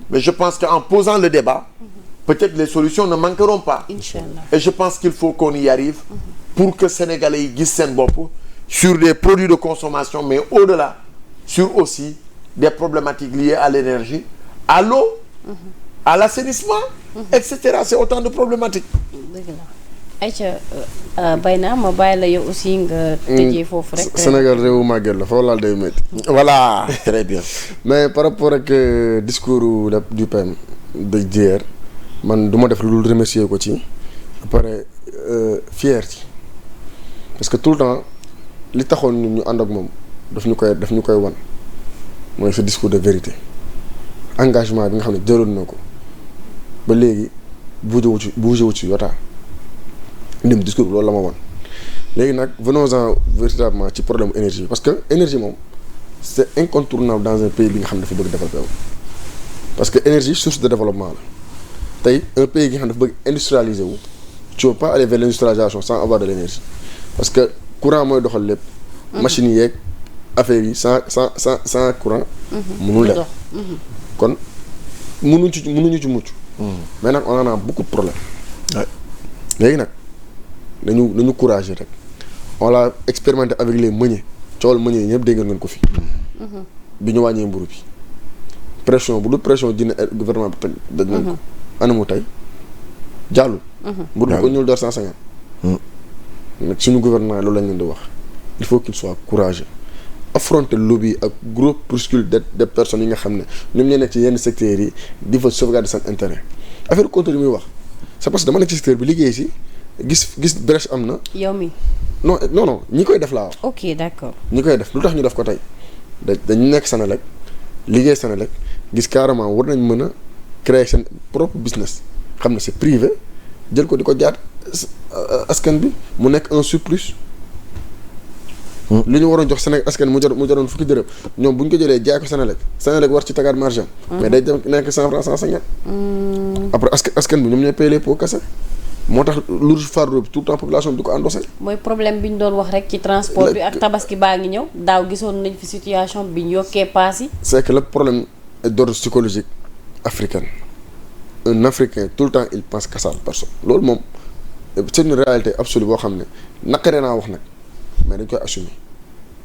mais je pense qu'en posant le débat. peut-être les solutions ne manqueront pas. Inch'Allah. Et je pense qu'il faut qu'on y arrive pour que Sénégalais yi gis seen bopp sur des produits de consommation mais au-delà sur aussi des problématiques liées à l'énergie, à l'eau, à l'assainissement, etc. C'est autant de problématiques. dëgg la Aïcha Bayna ma bàyyi la yow aussi nga tëjee foofu rek. Sénégal réewu màgget la foofu laal day métti. Voilà, très bien. mais par rapport ak discours du PM de hier man du ma def lu dul remercier ko ci après fier ci parce que tout le temps li taxoon ñu ànd ak moom daf ñu koy wan mooy ce discours de vérité engagement bi nga xam ne jëloon na ko ba léegi bougé wu ci yotaa ndim discours loolu la ma wan léegi nag venons-en véritablement ci problème énergie parce que énergie moom c'est incontournable dans un pays bi nga xam ne dafa bëgg développer wu parce que énergie source de développement la tey un pays gi nga xam dafa bëgg industrialiser wu tu peux pas aller vers l'industrialisation sans avoir de l'énergie parce que courant mooy doxal lépp. machines yi yeeg affaires yi sans courant. mënul def kon mënuñu ci mucc. mais nag on en a beaucoup de problèmes. léegi nag nañu courageux rek on l'a expérimenté avec les meuniers coowal meuniers yi ñëpp dégg ngeen ko fi. bi ñu wàññee mburu bi pression bu dul pression dina gouvernement bi teg daj nañ ko. anamu tey jàllul. mburu bi ko ñuul door 150. nag suñu gouvernement loolu lañ leen di wax il faut qu'il soit courageux affronter lobby ak gros groupuscule de personnes yi nga xam ne ñoom ñoo nekk ci yenn secteurs yi di fa sauvegarder seen intérêt affaire contrôle yi muy wax c'est parce que dama nekk ci secteur bi liggéey si gis brèche am na. yow mi non ñi koy def laa wax. ok d'accord. ñi koy def lu tax ñu def ko tey dañu nekk Senelec liggéey Senelec gis carrément war nañ mën a créer seen propre business xam ne c'est privé jël ko di ko jaar askan bi mu nekk un surplus. li ñu waroon jox Sénégal askan mu jaroon fukki dërëm ñoom bu ñu ko jëlee jaay ko Senelec war ci tagaat marge am. mais day dem nekk 100 francs 150. après askan bi ñoom ñooy payer les pots kese. moo tax lu fardeau bi tout le temps population bi du ko endossé. mooy problème bi ñu doon wax rek ci transport bi ak tabaski baa ngi ñëw daaw gisoon nañ fi situation bi ñu yokkee paas yi. c'est que le problème est d'ordre psychologique africain. Un Africain tout le temps il pense qu'à sa personne loolu moom c'est une réalité absolue boo xam ne naqaree naa wax nag mais dañ koy assumer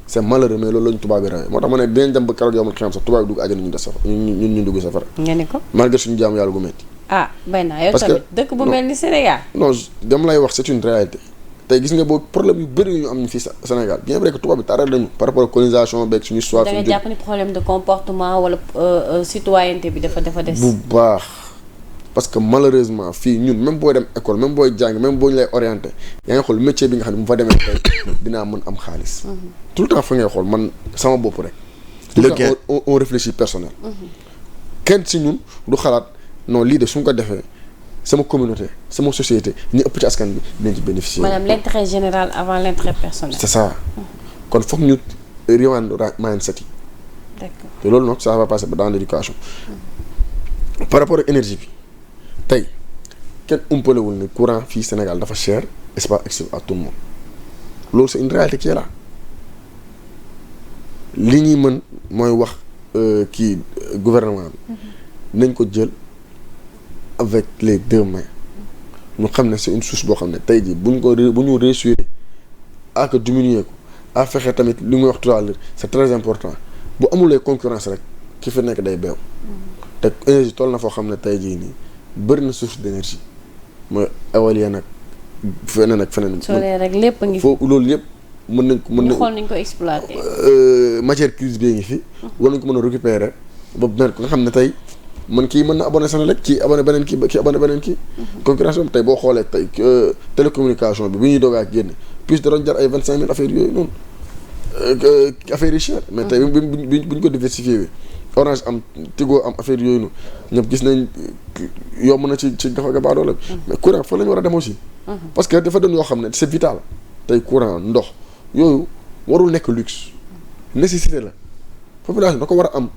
c'est malheureux mais loolu la ñu tubaab bi rawee moo tax ma ne dinañ dem ba keroog yow man xam sax tubaab bi dugg àjjana ñu des safara ñun ñu dugg safara. nga ni ko. malgré suñu jaamu yàlla gu metti. ah bay naa yow tamit dëkk bu mel ni Sénégal. non dama lay wax c'est une réalité tey gis nga boobu problème yu bëri yu ñu am ñu fii Sénégal bien vrai que tubaab bi taaral nañu par rapport ak colonisation beeg suñu histoire. da nga jàpp ni problème de comportement wala citoyenneté bi dafa des. bu baax parce que malheureusement fii ñun même booy dem école même booy jàng même boo ñu lay orienté yaa ngi xool métier bi nga xam ne bu fa demee tey dinaa mën am xaalis. tout le temps fa ngay xool man sama bopp rek. le gain on réfléchit personnel. kenn si ñun du xalaat non lii de su ñu ko defee sama communauté sama société ñi ëpp ci askan bi dinañ ci bénéficier. maanaam l'intérêt général avant l'intérêt personnel. c'est ça kon foog ñu rewind mindset yi. d'accord te loolu nag ça va passer dans l'éducation. par rapport ak énergie bi tey kenn umpalewul ne courant fii Sénégal dafa cher et c'est pas accessible à tout le monde loolu c'est une réalité qui est là li ñuy mën mooy wax kii gouvernement bi nañ ko jël avec les deux mains ñu xam ne c'est une source boo xam ne tey jii bu ñu réussir à que diminuer ko à fexe tamit li muy wax tout à l'heure c'est très important bu amulee concurrence rek ki fi nekk day beew te énergie toll na foo xam ne tey jii nii bëri na source d'énergie mooy éolien nag feneen ak feneen. solaire rek lépp a ngi fi foofu loolu yëpp mën nañ ko xool nañ ko exploiter. matière grise bi ngi fi. war nañ ko mën a récupérer ba mel ko nga xam ne tey man kii mën na abonné Senelec kii abonné beneen kii abonné beneen kii. concurrence bi tey boo xoolee tey télécommunication bi ñuy doog a génne plus da doon jar ay 25 000 affaires yooyu noonu affaires yi cher. mais tey bu ñu ko diversifié Orange am Tigo am affaire yooyu noonu ñëpp gis nañ yomb na ci dafa ga baadoola bi mais courant fa la ñu war a dem aussi. parce que dafa doon yoo xam ne c'est vital tey courant ndox yooyu warul nekk luxe nécessité la population da ko war a am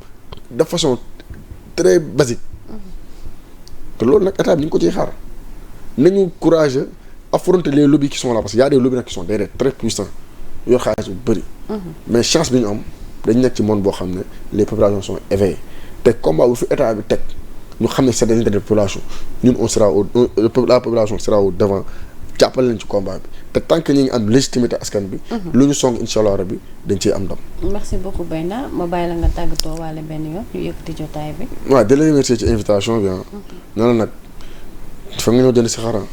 de façon très basique. te loolu nag état bi ñu ngi ko ciy xaar nañu courageux affronter les lobbies qui sont là parce que y a des lobbies nag qui sont derrière très puissants yor xaalis bu bëri. mais chance bi ñu am. dañu nekk ci monde boo xam ne les populations sont éveillées te combat bu fi état bi teg ñu xam ne c'est des intérêts de population ñun on sera la population sera au devant jàppale leen ci combat bi te tant que ñu ngi am légitimité askan bi. lu ñu song incha allah rabbi dañ ciy am ndam. merci beaucoup Bayna ma bàyyi la nga tàggatoo waale benn yoon ñu yëkkati jotaay bi. waaw di la remercier ci invitation bi ah. nee na nag fa nga ñëw jënd si xaram.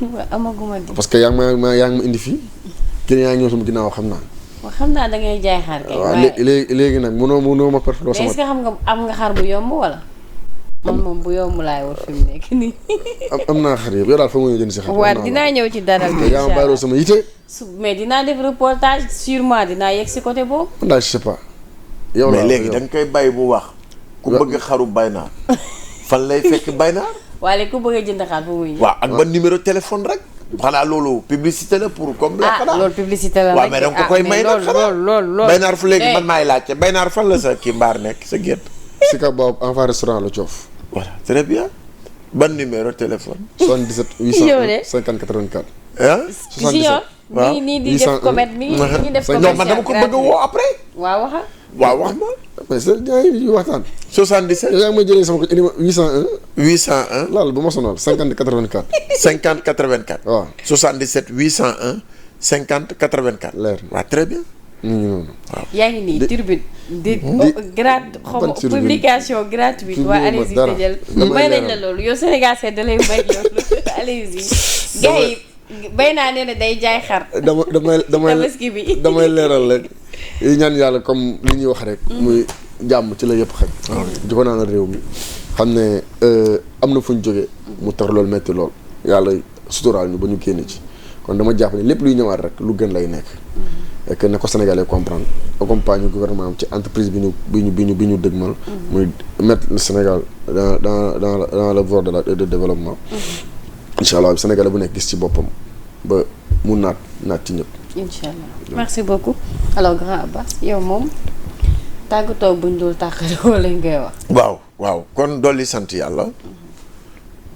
waaw amaguma di. parce que yaa ngi ma indi fii kenn yaa ngi ñëw sama ginnaaw xam naa. waaw xam naa da ngay jaay xar kay. waaw léegi nag mënoo ma perfectoo sama. est-ce que xam nga am nga xar bu yomb wala. man moom bu yomb laay war fi mu nekk nii. am naa xar yëpp yow daal fa nga ñëw jënd si xar. waaw dinaa ñëw ci dara bi. yaa ma bàyyiloo sama yite. mais dinaa def reportage sûrement dinaa yegg si côté boobu. man daal je sais pas. yow mais léegi da nga koy bàyyi bu wax. ku bëgg xaru Bayna fan lay fekk Bayna. waaye ku bëgg a jënd xar fu muy. waaw ak ban numéro téléphone rek. xanaa loolu publicité la pour comme la xanaa loolu publicité la rek waaw mais da nga ko koy may nag xanaa loolu Baynaar fu léegi man maay laajte Baynaar fan la sa kii mbaar nekk sa gétt si ka boobu en face restaurant la Coof. voilà très bien ban numéro téléphone 77 801 50 84 ah 77 waaw nii di def comète mi ngi def comète non man dama ko bëgg a woo après waaw waxa waaw wax ma mais sa ñaa ngi waxtaan 77 yow yaa ngi may jëlee sama ko 801 801 laal bu ma sonal 50 84 50 84 waaw 77 801 50 84 leer na waaw très bien ñu ngi noonu waaw yaa ngi nii turbine di publication gratuite waa allez-y te jël may nañ la loolu yow Sénégal seet da lay may loolu allez-y gars yi Bayna nee na day jaay xar damay tabaski bi damay leeral rek yi ñaan yàlla comme li ñuy wax rek. muy jàmm ci la yëpp xaj. di ko naan réew mi xam ne am na fu ñu jógee. mu tar loolu métti lool yàlla suturaal ñu ba ñu génn ci kon dama jàpp ne lépp luy ñëwaat rek lu gën lay nekk. et que ne ko Sénégalais comprendre accompagne gouvernement am ci entreprise bi ñu dëgmal. muy mettre le Sénégal dans le voie de développement. incha allah Sénégalais bu nekk gis ci boppam ba mu naat ci ñëpp. incha allah merci beaucoup. alors grand Abbas yow moom tàggatoo buñ dul tàqalikoo lañ koy wax. waaw kon dolli sant yàlla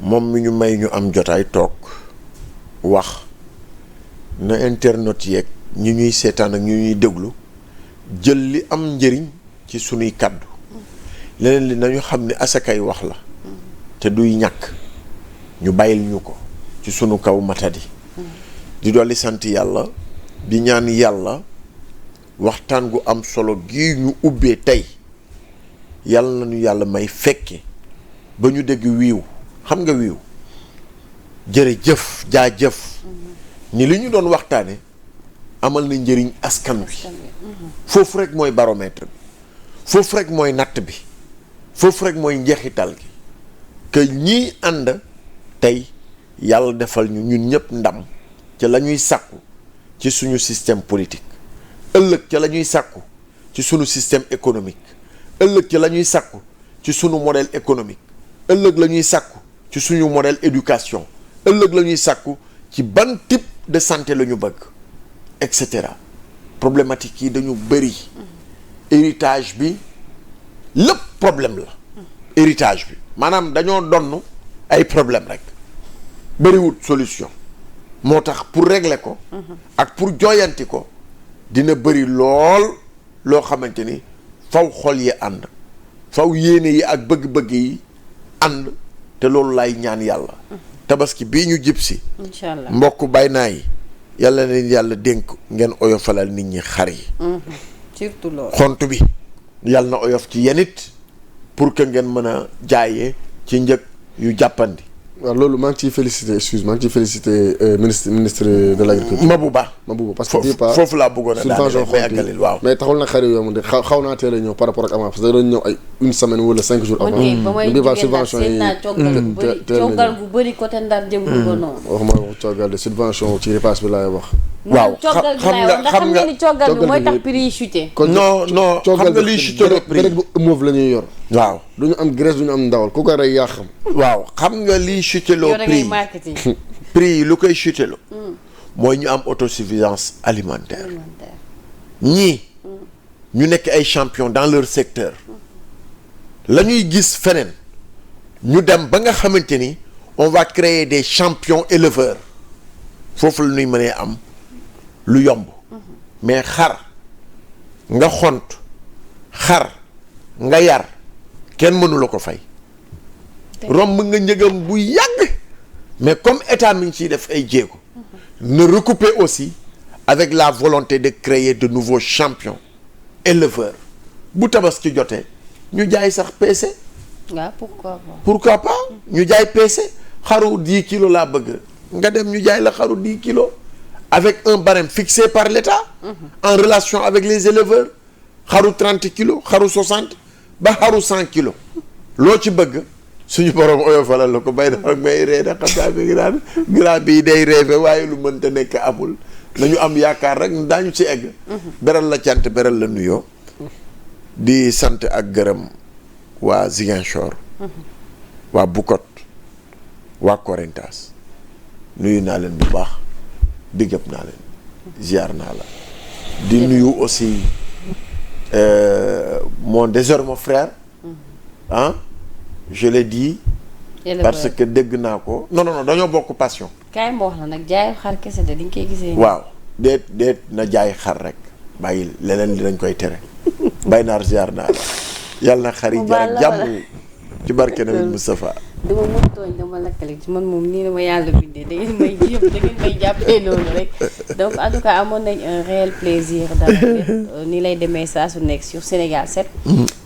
moom mi ñu may ñu am jotaay toog wax na internet yeeg ñi ñuy seetaan ak ñu ñuy déglu jël li am njëriñ ci sunuy kàddu leneen li nañu xam ne asakay wax la te duy ñàkk ñu bàyyil ñu ko ci sunu kaw matadi di dolli sant yàlla di ñaan yàlla waxtaan gu am solo gi ñu ubbee tey yàlla nañu yàlla may fekke ba ñu dégg wiiw xam nga wiiw jërëjëf jaajëf ni li ñu doon waxtaane amal na njëriñ askan wi foofu rek mooy baromètre bi foofu rek mooy natt bi foofu rek mooy njeexital gi que ñii ànd tey yàlla defal ñu ñun ñëpp ndam ca la ñuy sàkku ci suñu système politique ëllëg ca la ñuy sàkku ci suñu système économique ëllëg ca la ñuy sàkku ci suñu modèle économique ëllëg la ñuy sàkku ci suñu modèle éducation ëllëg la ñuy sàkku ci ban type de santé la ñu bëgg et cetera problématique yi dañu bëri héritage bi lépp problème la héritage bi maanaam dañoo donn ay problème rek bëriwut solution moo tax pour régler ko ak pour jooyanti ko dina bëri lool loo xamante ni faw xol yi ànd faw yéene yi ak bëgg-bëgg yi ànd te loolu lay ñaan yàlla tabaski bii ñu jib si incha allah mbokk bay naa yi yàlla leen yàlla dénk ngeen oyofalal nit ñi xar yi surtout loolu xont bi yàlla na oyof ci yenit pour que ngeen mën a jaayee ci njëg yu jàppandi waaw loolu maa ngi ciy félicité ministre de l' agriculture Mabouba parce que bii pas foofu laa bëggoon a daaneel bay àggalil waaw mais taxul na xarit yoomu de xaw naa teel a ñëw par rapport ak avant parce que dañu ñëw ay une semaine wala 5 jours avant ba may bii pas jógee subvention yi naa coggal gu bëri côté Ndar jëm ko noonu waxuma coggal de subvention ci repas bi laay wax waaw coggal gi laay wax ndax xam nga ni coggal bi mooy tax prix yi chuté non xam nga liy chuté le prix peut-être bu mauve la ñuy yor waaw du ñu am graisse du ñu am ndawal ku ko rey yaa xam waaw xam nga liy chuté loo prix yi lu koy chuté loo mooy ñu am autosuffisance alimentaire ñii ñu nekk ay champion dans leur secteur la ñuy gis feneen ñu dem ba nga xamante ni on va créer des champions éleveurs foofu la ñuy mënee am lu yomb mais xar nga xont xar nga yar kenn mënu la ko fay romb nga njëgam bu yàgg mais comme état mi ngi ciy def ay jéego ne recouper aussi avec la volonté de créer de nouveaux champions éleveurs bu tabaski jotee ñu jaay sax peese waaw pourquoi pas ñu jaay peese xaru 10 kilos laa bëgg nga dem ñu jaay la xaru 10 kilos avec un barème fixé par l'État en relation avec les éleveurs xaru 30 kilos xaru 60 ba xaru 100 kilos loo ci bëgg suñu borom oyofalal la ko bay na ak may ree da xam naa bi grand bii day rêve waaye lu mënta nekk amul nañu am yaakaar rek daañu ci egg beral la cant beral la nuyoo di sant ak gërëm waa Ziguinchor waa Bukot waa Korintas nuyu naa leen bu baax bigëp naa leen ziar naa la di nuyu aussi mon désormais frère je l'ai dit parce que dégg naa ko non dañoo bokk passion kaay ma wax la nag jaay xar kese de diñ koy gisee waaw déet na jaay xar rek bàyyi leneen li dañ koy tere bay naar ziar naa la yàlla na xar yi jaar jàmm ci barke Nabi Moustapha dama mën tooñ dama lakkale ci man moom nii la ma yàlla bindee da ngeen may jàppee loolu rek donc en tout cas amoon nañ un réel plaisir daal ni lay demee saa su nekk sur Sénégal 7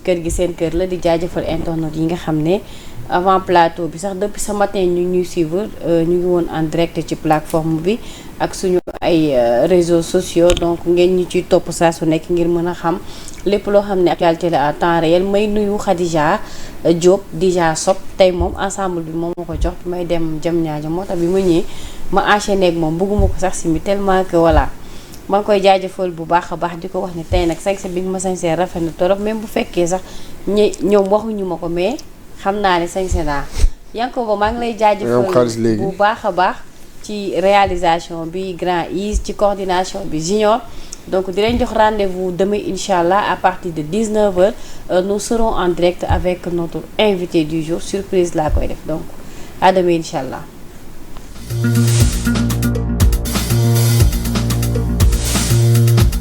kër gi seen kër la di jaajëfal internet yi nga xam ne avant plateau bi sax depuis ce matin ñu ñuy suivre ñu ngi woon en direct ci plateforme bi ak suñu ay réseaux sociaux donc ngeen ñu ciy topp saa su nekk ngir mën a xam lépp loo xam ne actualité la à temps réel. may nuyu Khadija Diop Dija Sop tey moom ensemble bi moom ma ko jox bi may dem jëm ñaajo moo tax bi ma ñëwee ma enchaîné ak moom bëgguma ko sax si mi tellement que voilà maa ngi koy jaajëfal bu baax a baax di ko wax ne tey nag sañse bi nga ma sañsee rafet na torop même bu fekkee sax ñoom waxuñu ma ko mais xam naa ne sañse naa Yankoba maa ngi lay jaajëfal bu baax a baax ci réalisation bi grand Is ci coordination bi Junior donc di leen jox rendez-vous demain inchallah à partir de 19h nous serons en direct avec notre invité du jour surprise laa koy def donc à demain inchallah